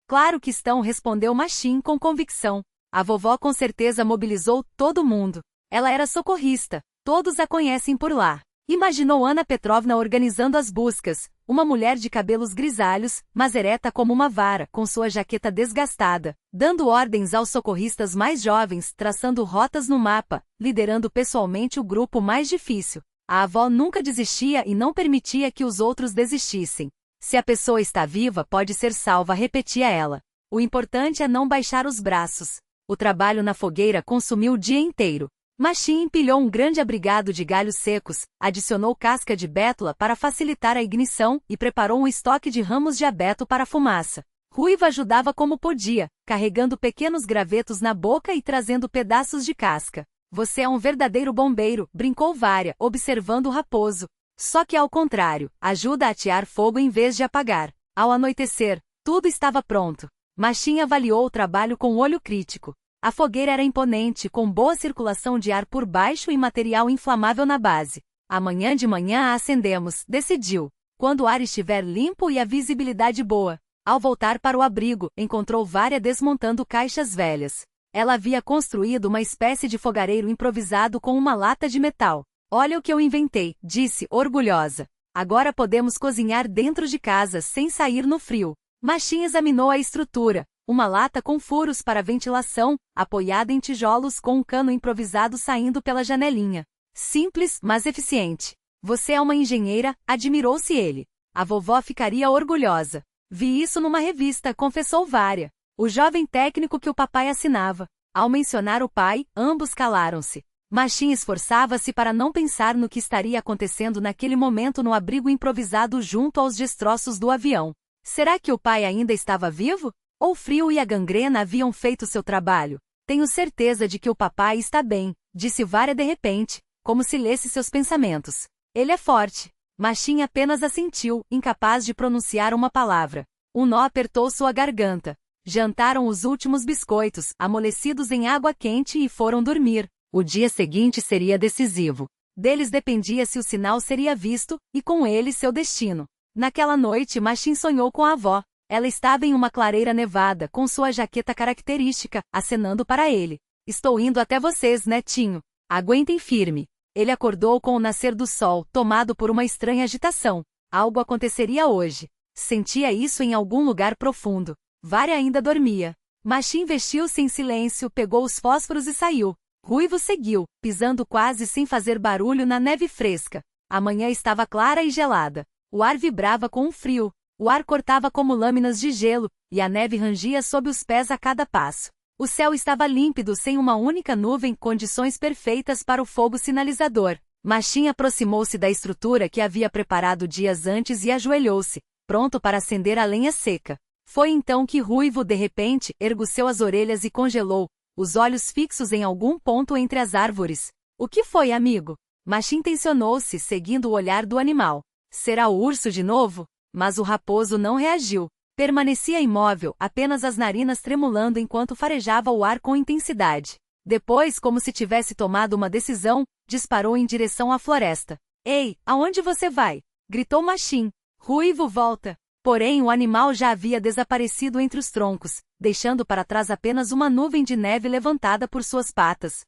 Speaker 1: Claro que estão, respondeu Machim com convicção. A vovó com certeza mobilizou todo mundo. Ela era socorrista. Todos a conhecem por lá. Imaginou Ana Petrovna organizando as buscas, uma mulher de cabelos grisalhos, mas ereta como uma vara, com sua jaqueta desgastada, dando ordens aos socorristas mais jovens, traçando rotas no mapa, liderando pessoalmente o grupo mais difícil. A avó nunca desistia e não permitia que os outros desistissem. Se a pessoa está viva, pode ser salva, repetia ela. O importante é não baixar os braços. O trabalho na fogueira consumiu o dia inteiro. Machim empilhou um grande abrigado de galhos secos, adicionou casca de bétula para facilitar a ignição e preparou um estoque de ramos de abeto para a fumaça. Ruivo ajudava como podia, carregando pequenos gravetos na boca e trazendo pedaços de casca. Você é um verdadeiro bombeiro, brincou Vária, observando o raposo. Só que ao contrário, ajuda a atear fogo em vez de apagar. Ao anoitecer, tudo estava pronto. Machim avaliou o trabalho com olho crítico. A fogueira era imponente, com boa circulação de ar por baixo e material inflamável na base. Amanhã de manhã a acendemos, decidiu. Quando o ar estiver limpo e a visibilidade boa. Ao voltar para o abrigo, encontrou Vária desmontando caixas velhas. Ela havia construído uma espécie de fogareiro improvisado com uma lata de metal. Olha o que eu inventei, disse, orgulhosa. Agora podemos cozinhar dentro de casa sem sair no frio. Machim examinou a estrutura. Uma lata com furos para ventilação, apoiada em tijolos com um cano improvisado saindo pela janelinha. Simples, mas eficiente. Você é uma engenheira, admirou-se ele. A vovó ficaria orgulhosa. Vi isso numa revista, confessou Vária. O jovem técnico que o papai assinava. Ao mencionar o pai, ambos calaram-se. Machim esforçava-se para não pensar no que estaria acontecendo naquele momento no abrigo improvisado junto aos destroços do avião. Será que o pai ainda estava vivo? Ou o frio e a gangrena haviam feito seu trabalho? Tenho certeza de que o papai está bem, disse Vária de repente, como se lesse seus pensamentos. Ele é forte. Machim apenas assentiu, incapaz de pronunciar uma palavra. Um nó apertou sua garganta. Jantaram os últimos biscoitos, amolecidos em água quente e foram dormir. O dia seguinte seria decisivo. Deles dependia se o sinal seria visto, e com ele seu destino. Naquela noite Machim sonhou com a avó. Ela estava em uma clareira nevada, com sua jaqueta característica, acenando para ele. Estou indo até vocês, netinho. Aguentem firme. Ele acordou com o nascer do sol, tomado por uma estranha agitação. Algo aconteceria hoje. Sentia isso em algum lugar profundo. Vária ainda dormia. Machim vestiu-se em silêncio, pegou os fósforos e saiu. Ruivo seguiu, pisando quase sem fazer barulho na neve fresca. A manhã estava clara e gelada. O ar vibrava com um frio. O ar cortava como lâminas de gelo, e a neve rangia sob os pés a cada passo. O céu estava límpido sem uma única nuvem, condições perfeitas para o fogo sinalizador. Machim aproximou-se da estrutura que havia preparado dias antes e ajoelhou-se, pronto para acender a lenha seca. Foi então que Ruivo, de repente, ergueu as orelhas e congelou, os olhos fixos em algum ponto entre as árvores. O que foi, amigo? Machim tensionou-se, seguindo o olhar do animal. Será o urso de novo? Mas o raposo não reagiu. Permanecia imóvel, apenas as narinas tremulando enquanto farejava o ar com intensidade. Depois, como se tivesse tomado uma decisão, disparou em direção à floresta. Ei, aonde você vai? Gritou Machim. Ruivo, volta. Porém, o animal já havia desaparecido entre os troncos, deixando para trás apenas uma nuvem de neve levantada por suas patas.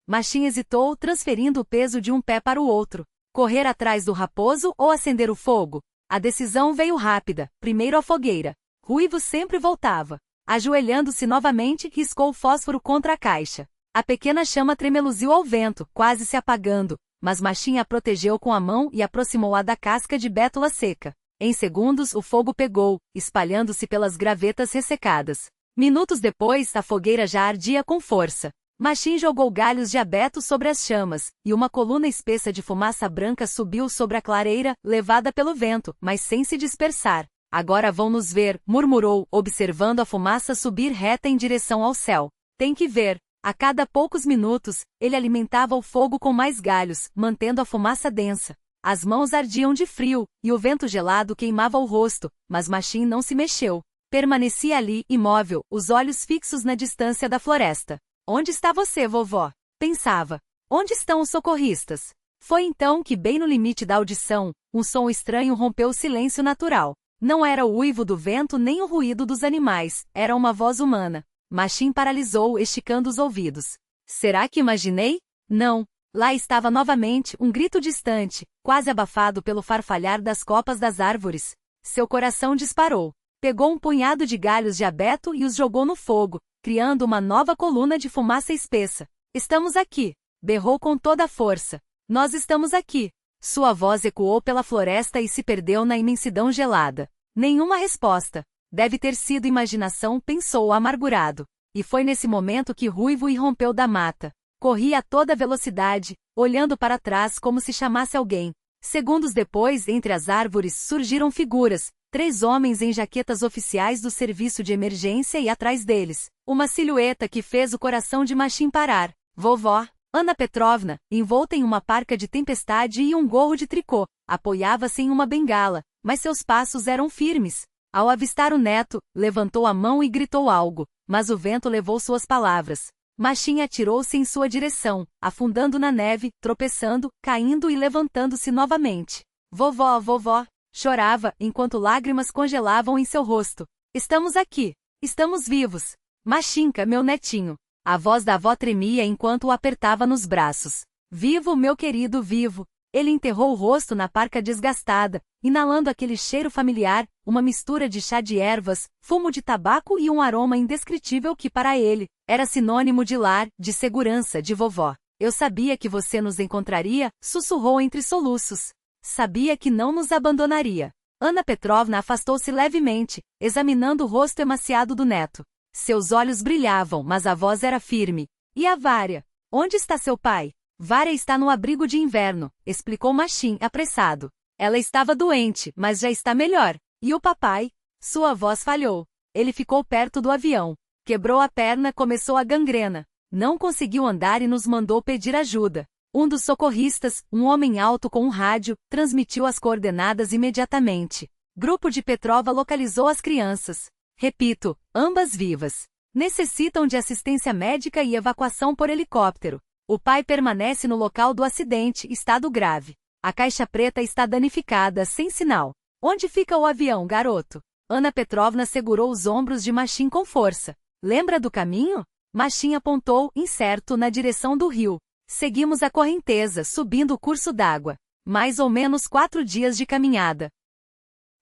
Speaker 1: Machim hesitou, transferindo o peso de um pé para o outro. Correr atrás do raposo ou acender o fogo? A decisão veio rápida, primeiro a fogueira. Ruivo sempre voltava. Ajoelhando-se novamente, riscou o fósforo contra a caixa. A pequena chama tremeluziu ao vento, quase se apagando, mas Machim a protegeu com a mão e aproximou-a da casca de bétula seca. Em segundos o fogo pegou, espalhando-se pelas gravetas ressecadas. Minutos depois, a fogueira já ardia com força. Machim jogou galhos de abeto sobre as chamas, e uma coluna espessa de fumaça branca subiu sobre a clareira, levada pelo vento, mas sem se dispersar. Agora vão nos ver, murmurou, observando a fumaça subir reta em direção ao céu. Tem que ver. A cada poucos minutos, ele alimentava o fogo com mais galhos, mantendo a fumaça densa. As mãos ardiam de frio, e o vento gelado queimava o rosto, mas Machim não se mexeu. Permanecia ali, imóvel, os olhos fixos na distância da floresta. Onde está você, vovó? Pensava. Onde estão os socorristas? Foi então que, bem no limite da audição, um som estranho rompeu o silêncio natural. Não era o uivo do vento nem o ruído dos animais, era uma voz humana. Machim paralisou, esticando os ouvidos. Será que imaginei? Não. Lá estava novamente, um grito distante, quase abafado pelo farfalhar das copas das árvores. Seu coração disparou. Pegou um punhado de galhos de abeto e os jogou no fogo, criando uma nova coluna de fumaça espessa. Estamos aqui! Berrou com toda a força. Nós estamos aqui! Sua voz ecoou pela floresta e se perdeu na imensidão gelada. Nenhuma resposta. Deve ter sido imaginação, pensou amargurado. E foi nesse momento que Ruivo irrompeu da mata. Corri a toda velocidade, olhando para trás como se chamasse alguém. Segundos depois, entre as árvores, surgiram figuras, 3 homens em jaquetas oficiais do serviço de emergência e atrás deles, uma silhueta que fez o coração de Machim parar. Vovó, Ana Petrovna, envolta em uma parca de tempestade e um gorro de tricô, apoiava-se em uma bengala, mas seus passos eram firmes. Ao avistar o neto, levantou a mão e gritou algo, mas o vento levou suas palavras. Machim atirou-se em sua direção, afundando na neve, tropeçando, caindo e levantando-se novamente. Vovó, vovó, chorava, enquanto lágrimas congelavam em seu rosto. Estamos aqui. Estamos vivos. Machinka, meu netinho. A voz da avó tremia enquanto o apertava nos braços. Vivo, meu querido, vivo. Ele enterrou o rosto na parca desgastada, inalando aquele cheiro familiar, uma mistura de chá de ervas, fumo de tabaco e um aroma indescritível que para ele era sinônimo de lar, de segurança, de vovó. Eu sabia que você nos encontraria, sussurrou entre soluços. Sabia que não nos abandonaria. Ana Petrovna afastou-se levemente, examinando o rosto emaciado do neto. Seus olhos brilhavam, mas a voz era firme. E a Vária? Onde está seu pai? Vária está no abrigo de inverno, explicou Machim, apressado. Ela estava doente, mas já está melhor. E o papai? Sua voz falhou. Ele ficou perto do avião. Quebrou a perna, começou a gangrena. Não conseguiu andar e nos mandou pedir ajuda. Um dos socorristas, um homem alto com um rádio, transmitiu as coordenadas imediatamente. Grupo de Petrova localizou as crianças. Repito, ambas vivas. Necessitam de assistência médica e evacuação por helicóptero. O pai permanece no local do acidente, estado grave. A caixa preta está danificada, sem sinal. Onde fica o avião, garoto? Ana Petrovna segurou os ombros de Machim com força. Lembra do caminho? Machim apontou, incerto, na direção do rio. Seguimos a correnteza, subindo o curso d'água. Mais ou menos 4 dias de caminhada.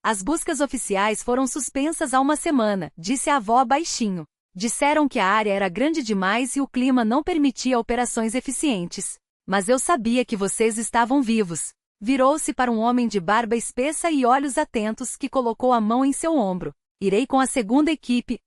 Speaker 1: As buscas oficiais foram suspensas há uma semana, disse a avó baixinho. Disseram que a área era grande demais e o clima não permitia operações eficientes. Mas eu sabia que vocês estavam vivos. Virou-se para um homem de barba espessa e olhos atentos que colocou a mão em seu ombro. Irei com a segunda equipe.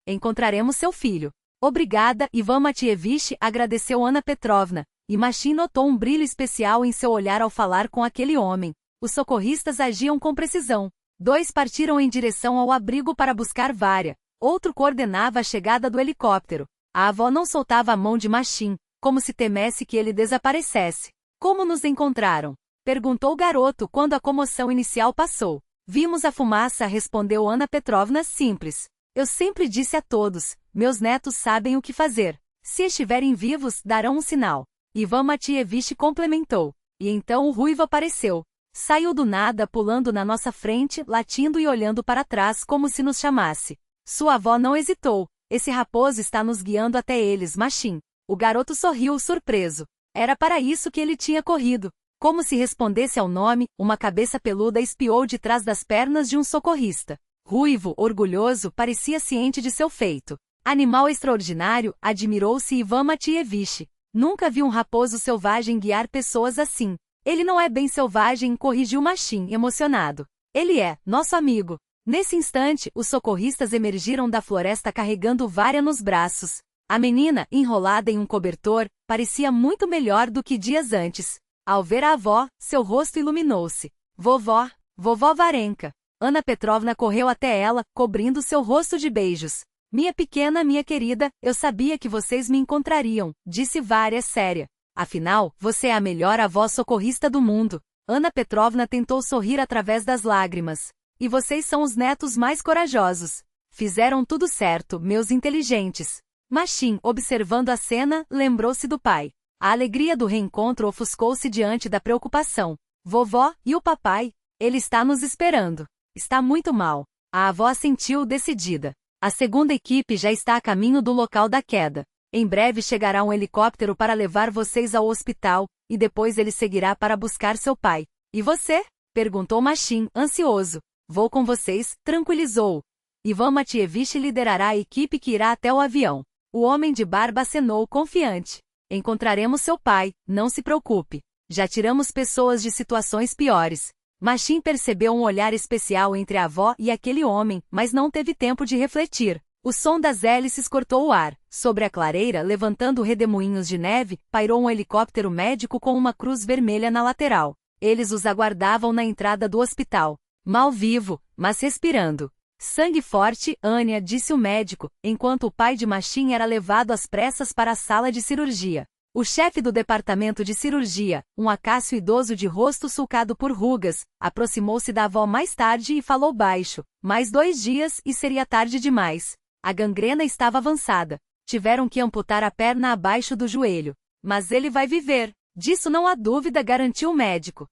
Speaker 1: Encontraremos seu filho. Obrigada, Ivan Matievich, agradeceu Ana Petrovna. E Machim notou um brilho especial em seu olhar ao falar com aquele homem. Os socorristas agiam com precisão. 2 partiram em direção ao abrigo para buscar Vária. Outro coordenava a chegada do helicóptero. A avó não soltava a mão de Machim, como se temesse que ele desaparecesse. Como nos encontraram? Perguntou o garoto quando a comoção inicial passou. Vimos a fumaça, respondeu Ana Petrovna simples. Eu sempre disse a todos, meus netos sabem o que fazer. Se estiverem vivos, darão um sinal. Ivan Matievich complementou. E então o ruivo apareceu. Saiu do nada, pulando na nossa frente, latindo e olhando para trás como se nos chamasse. Sua avó não hesitou. Esse raposo está nos guiando até eles, Machim. O garoto sorriu surpreso. Era para isso que ele tinha corrido. Como se respondesse ao nome, uma cabeça peluda espiou de trás das pernas de um socorrista. Ruivo, orgulhoso, parecia ciente de seu feito. Animal extraordinário, admirou-se Ivan Matievich. Nunca vi um raposo selvagem guiar pessoas assim. Ele não é bem selvagem, corrigiu Machim, emocionado. Ele é, nosso amigo. Nesse instante, os socorristas emergiram da floresta carregando Vária nos braços. A menina, enrolada em um cobertor, parecia muito melhor do que dias antes. Ao ver a avó, seu rosto iluminou-se. Vovó, vovó Varenka. Ana Petrovna correu até ela, cobrindo seu rosto de beijos. Minha pequena, minha querida, eu sabia que vocês me encontrariam, disse Vária séria. Afinal, você é a melhor avó socorrista do mundo. Ana Petrovna tentou sorrir através das lágrimas. E vocês são os netos mais corajosos. Fizeram tudo certo, meus inteligentes. Machim, observando a cena, lembrou-se do pai. A alegria do reencontro ofuscou-se diante da preocupação. Vovó, e o papai? Ele está nos esperando. Está muito mal. A avó assentiu decidida. A segunda equipe já está a caminho do local da queda. Em breve chegará um helicóptero para levar vocês ao hospital, e depois ele seguirá para buscar seu pai. E você? Perguntou Machim, ansioso. Vou com vocês, tranquilizou. Ivan Matievich liderará a equipe que irá até o avião. O homem de barba acenou confiante. Encontraremos seu pai, não se preocupe. Já tiramos pessoas de situações piores. Machim percebeu um olhar especial entre a avó e aquele homem, mas não teve tempo de refletir. O som das hélices cortou o ar. Sobre a clareira, levantando redemoinhos de neve, pairou um helicóptero médico com uma cruz vermelha na lateral. Eles os aguardavam na entrada do hospital. Mal vivo, mas respirando. Sangue forte, Anya, disse o médico, enquanto o pai de Machin era levado às pressas para a sala de cirurgia. O chefe do departamento de cirurgia, um acácio idoso de rosto sulcado por rugas, aproximou-se da avó mais tarde e falou baixo. Mais 2 dias e seria tarde demais. A gangrena estava avançada. Tiveram que amputar a perna abaixo do joelho. Mas ele vai viver. Disso não há dúvida, garantiu o médico.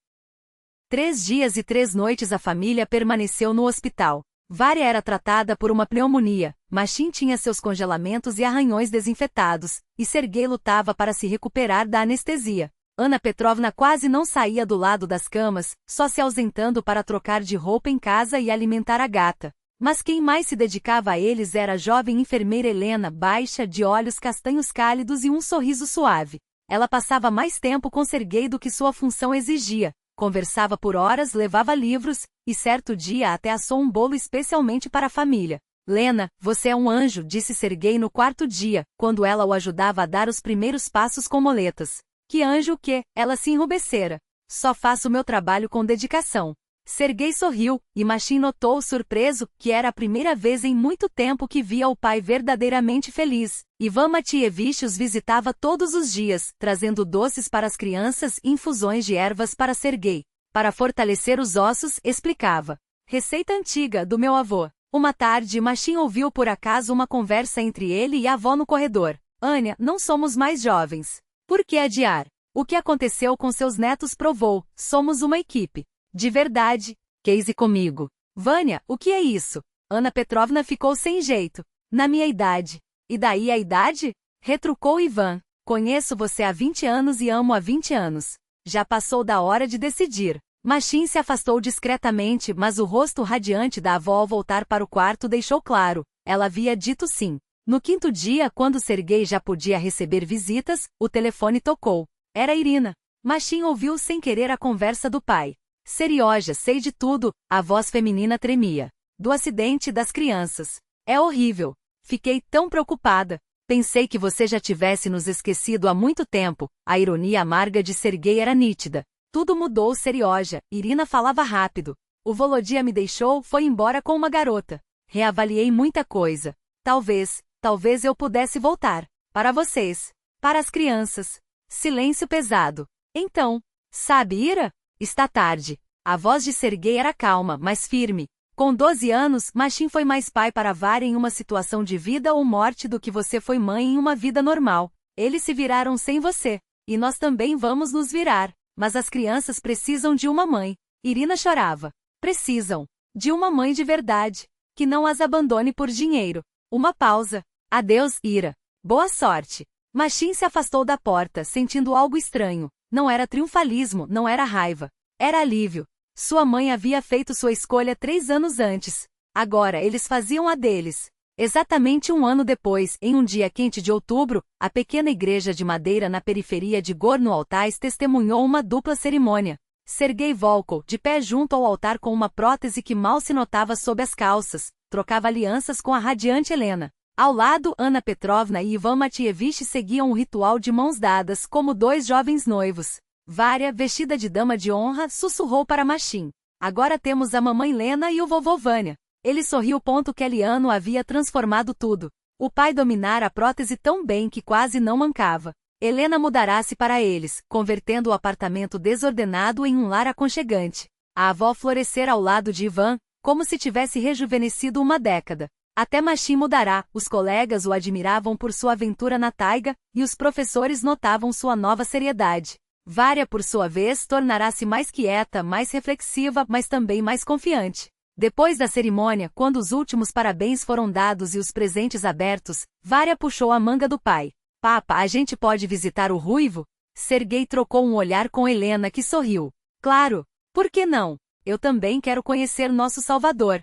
Speaker 1: 3 dias e 3 noites a família permaneceu no hospital. Vária era tratada por uma pneumonia, Machin tinha seus congelamentos e arranhões desinfetados, e Sergei lutava para se recuperar da anestesia. Anna Petrovna quase não saía do lado das camas, só se ausentando para trocar de roupa em casa e alimentar a gata. Mas quem mais se dedicava a eles era a jovem enfermeira Helena, baixa, de olhos castanhos cálidos e um sorriso suave. Ela passava mais tempo com Sergei do que sua função exigia. Conversava por horas, levava livros, e certo dia até assou um bolo especialmente para a família. Lena, você é um anjo, disse Sergei no 4º dia, quando ela o ajudava a dar os primeiros passos com moletas. Que anjo o quê? Ela se enrubescera. Só faço meu trabalho com dedicação. Sergei sorriu, e Machin notou surpreso que era a primeira vez em muito tempo que via o pai verdadeiramente feliz. Ivan Matievich os visitava todos os dias, trazendo doces para as crianças e infusões de ervas para Sergei. Para fortalecer os ossos, explicava. Receita antiga, do meu avô. Uma tarde, Machin ouviu por acaso uma conversa entre ele e a avó no corredor. Anya, não somos mais jovens. Por que adiar? O que aconteceu com seus netos provou, somos uma equipe. De verdade. Case comigo. Vânia, o que é isso? Anna Petrovna ficou sem jeito. Na minha idade. E daí a idade? Retrucou Ivan. Conheço você há 20 anos e amo há 20 anos. Já passou da hora de decidir. Machin se afastou discretamente, mas o rosto radiante da avó ao voltar para o quarto deixou claro. Ela havia dito sim. No 5º dia, quando Sergei já podia receber visitas, o telefone tocou. Era Irina. Machin ouviu sem querer a conversa do pai. Serioja, sei de tudo, a voz feminina tremia. Do acidente das crianças. É horrível. Fiquei tão preocupada. Pensei que você já tivesse nos esquecido há muito tempo. A ironia amarga de Sergei era nítida. Tudo mudou, Serioja. Irina falava rápido. O Volodya me deixou, foi embora com uma garota. Reavaliei muita coisa. Talvez eu pudesse voltar. Para vocês. Para as crianças. Silêncio pesado. Então, sabe, Ira? Está tarde. A voz de Sergei era calma, mas firme. Com 12 anos, Machin foi mais pai para Vária em uma situação de vida ou morte do que você foi mãe em uma vida normal. Eles se viraram sem você. E nós também vamos nos virar. Mas as crianças precisam de uma mãe. Irina chorava. Precisam. De uma mãe de verdade. Que não as abandone por dinheiro. Uma pausa. Adeus, Ira. Boa sorte. Machin se afastou da porta, sentindo algo estranho. Não era triunfalismo, não era raiva. Era alívio. Sua mãe havia feito sua escolha 3 anos antes. Agora eles faziam a deles. Exatamente 1 ano depois, em um dia quente de outubro, a pequena igreja de madeira na periferia de Gorno-Altais testemunhou uma dupla cerimônia. Sergei Volkov, de pé junto ao altar com uma prótese que mal se notava sob as calças, trocava alianças com a radiante Helena. Ao lado, Anna Petrovna e Ivan Matievich seguiam o ritual de mãos dadas como 2 jovens noivos. Vária, vestida de dama de honra, sussurrou para Machin. Agora temos a mamãe Lena e o vovô Vânia. Ele sorriu. Keliano havia transformado tudo. O pai dominara a prótese tão bem que quase não mancava. Helena mudará-se para eles, convertendo o apartamento desordenado em um lar aconchegante. A avó florescera ao lado de Ivan, como se tivesse rejuvenescido uma década. Até Machin mudará, os colegas o admiravam por sua aventura na taiga, e os professores notavam sua nova seriedade. Vária, por sua vez, tornará-se mais quieta, mais reflexiva, mas também mais confiante. Depois da cerimônia, quando os últimos parabéns foram dados e os presentes abertos, Vária puxou a manga do pai. Papa, a gente pode visitar o ruivo? Sergei trocou um olhar com Helena, que sorriu. Claro, por que não? Eu também quero conhecer nosso Salvador.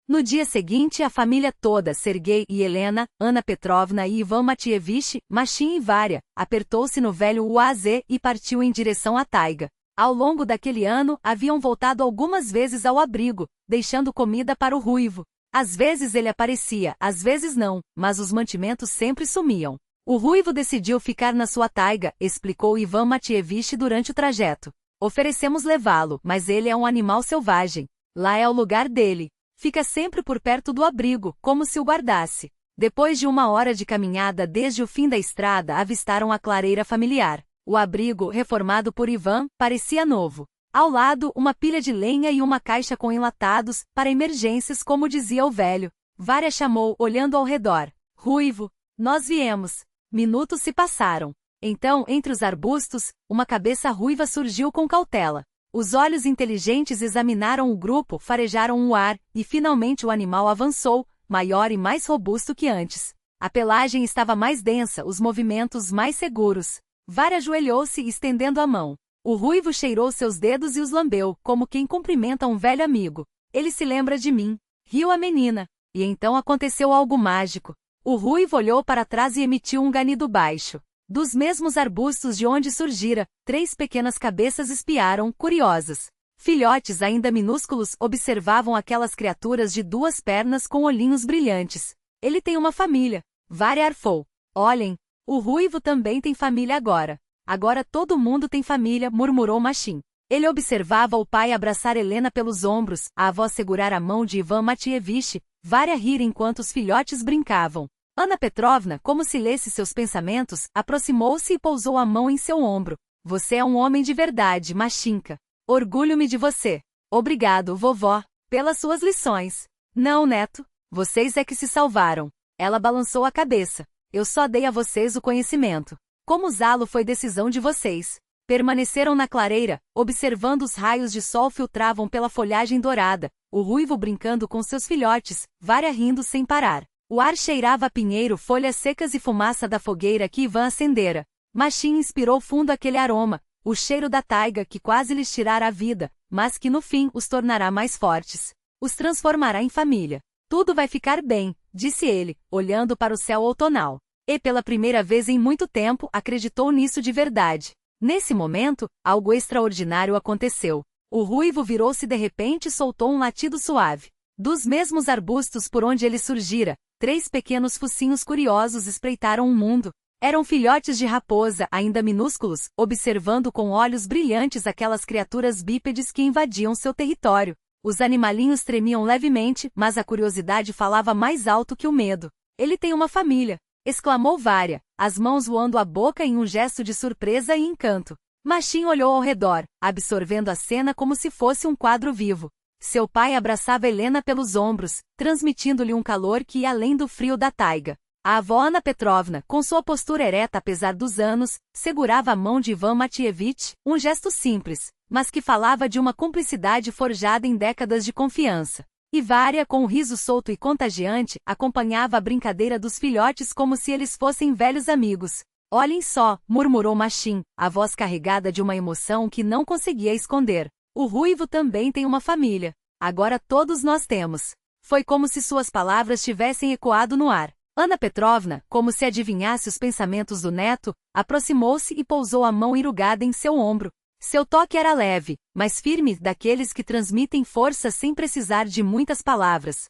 Speaker 1: No dia seguinte, a família toda, Sergei e Helena, Anna Petrovna e Ivan Matievich, Machin e Vária, apertou-se no velho UAZ e partiu em direção à taiga. Ao longo daquele ano, haviam voltado algumas vezes ao abrigo, deixando comida para o ruivo. Às vezes ele aparecia, às vezes não, mas os mantimentos sempre sumiam. O ruivo decidiu ficar na sua taiga, explicou Ivan Matievich durante o trajeto. Oferecemos levá-lo, mas ele é um animal selvagem. Lá é o lugar dele. Fica sempre por perto do abrigo, como se o guardasse. Depois de 1 hora de caminhada desde o fim da estrada, avistaram a clareira familiar. O abrigo, reformado por Ivan, parecia novo. Ao lado, uma pilha de lenha e uma caixa com enlatados, para emergências, como dizia o velho. Vária chamou, olhando ao redor. Ruivo, nós viemos. Minutos se passaram. Então, entre os arbustos, uma cabeça ruiva surgiu com cautela. Os olhos inteligentes examinaram o grupo, farejaram o ar, e finalmente o animal avançou, maior e mais robusto que antes. A pelagem estava mais densa, os movimentos mais seguros. Vária ajoelhou-se, estendendo a mão. O ruivo cheirou seus dedos e os lambeu, como quem cumprimenta um velho amigo. Ele se lembra de mim. Riu a menina. E então aconteceu algo mágico. O ruivo olhou para trás e emitiu um ganido baixo. Dos mesmos arbustos de onde surgira, 3 pequenas cabeças espiaram, curiosas. Filhotes ainda minúsculos observavam aquelas criaturas de 2 pernas com olhinhos brilhantes. Ele tem uma família. Vária arfou. Olhem, o ruivo também tem família agora. Agora todo mundo tem família, murmurou Machin. Ele observava o pai abraçar Helena pelos ombros, a avó segurar a mão de Ivan Matievich, Vária rir enquanto os filhotes brincavam. Anna Petrovna, como se lesse seus pensamentos, aproximou-se e pousou a mão em seu ombro. Você é um homem de verdade, Machinka. Orgulho-me de você. Obrigado, vovó, pelas suas lições. Não, neto, vocês é que se salvaram. Ela balançou a cabeça. Eu só dei a vocês o conhecimento. Como usá-lo foi decisão de vocês. Permaneceram na clareira, observando os raios de sol filtravam pela folhagem dourada, o ruivo brincando com seus filhotes, Vária rindo sem parar. O ar cheirava a pinheiro, folhas secas e fumaça da fogueira que Ivan acendera. Machin inspirou fundo aquele aroma, o cheiro da taiga que quase lhes tirara a vida, mas que no fim os tornará mais fortes. Os transformará em família. Tudo vai ficar bem, disse ele, olhando para o céu outonal. E pela primeira vez em muito tempo acreditou nisso de verdade. Nesse momento, algo extraordinário aconteceu. O ruivo virou-se de repente e soltou um latido suave. Dos mesmos arbustos por onde ele surgira, 3 pequenos focinhos curiosos espreitaram o mundo. Eram filhotes de raposa, ainda minúsculos, observando com olhos brilhantes aquelas criaturas bípedes que invadiam seu território. Os animalinhos tremiam levemente, mas a curiosidade falava mais alto que o medo. Ele tem uma família, exclamou Vária, as mãos voando à boca em um gesto de surpresa e encanto. Machin olhou ao redor, absorvendo a cena como se fosse um quadro vivo. Seu pai abraçava Helena pelos ombros, transmitindo-lhe um calor que ia além do frio da taiga. A avó Anna Petrovna, com sua postura ereta apesar dos anos, segurava a mão de Ivan Matievich, um gesto simples, mas que falava de uma cumplicidade forjada em décadas de confiança. E Vária, com um riso solto e contagiante, acompanhava a brincadeira dos filhotes como se eles fossem velhos amigos. Olhem só, murmurou Machin, a voz carregada de uma emoção que não conseguia esconder. O ruivo também tem uma família. Agora todos nós temos. Foi como se suas palavras tivessem ecoado no ar. Anna Petrovna, como se adivinhasse os pensamentos do neto, aproximou-se e pousou a mão enrugada em seu ombro. Seu toque era leve, mas firme, daqueles que transmitem força sem precisar de muitas palavras.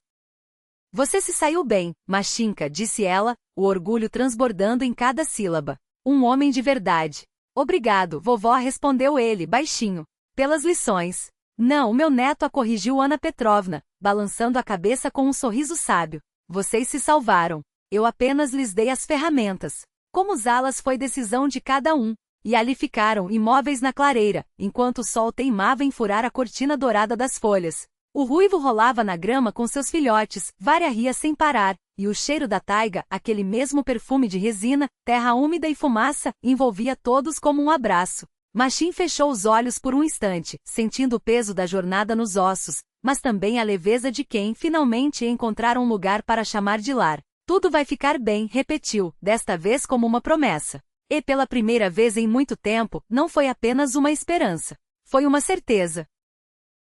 Speaker 1: Você se saiu bem, Machinka, disse ela, o orgulho transbordando em cada sílaba. Um homem de verdade. Obrigado, vovó, respondeu ele, baixinho. Pelas lições. Não, meu neto, a corrigiu Anna Petrovna, balançando a cabeça com um sorriso sábio. Vocês se salvaram. Eu apenas lhes dei as ferramentas. Como usá-las foi decisão de cada um. E ali ficaram, imóveis na clareira, enquanto o sol teimava em furar a cortina dourada das folhas. O ruivo rolava na grama com seus filhotes, Vária ria sem parar, e o cheiro da taiga, aquele mesmo perfume de resina, terra úmida e fumaça, envolvia todos como um abraço. Machin fechou os olhos por um instante, sentindo o peso da jornada nos ossos, mas também a leveza de quem finalmente encontrara um lugar para chamar de lar. Tudo vai ficar bem, repetiu, desta vez como uma promessa. E pela primeira vez em muito tempo, não foi apenas uma esperança. Foi uma certeza.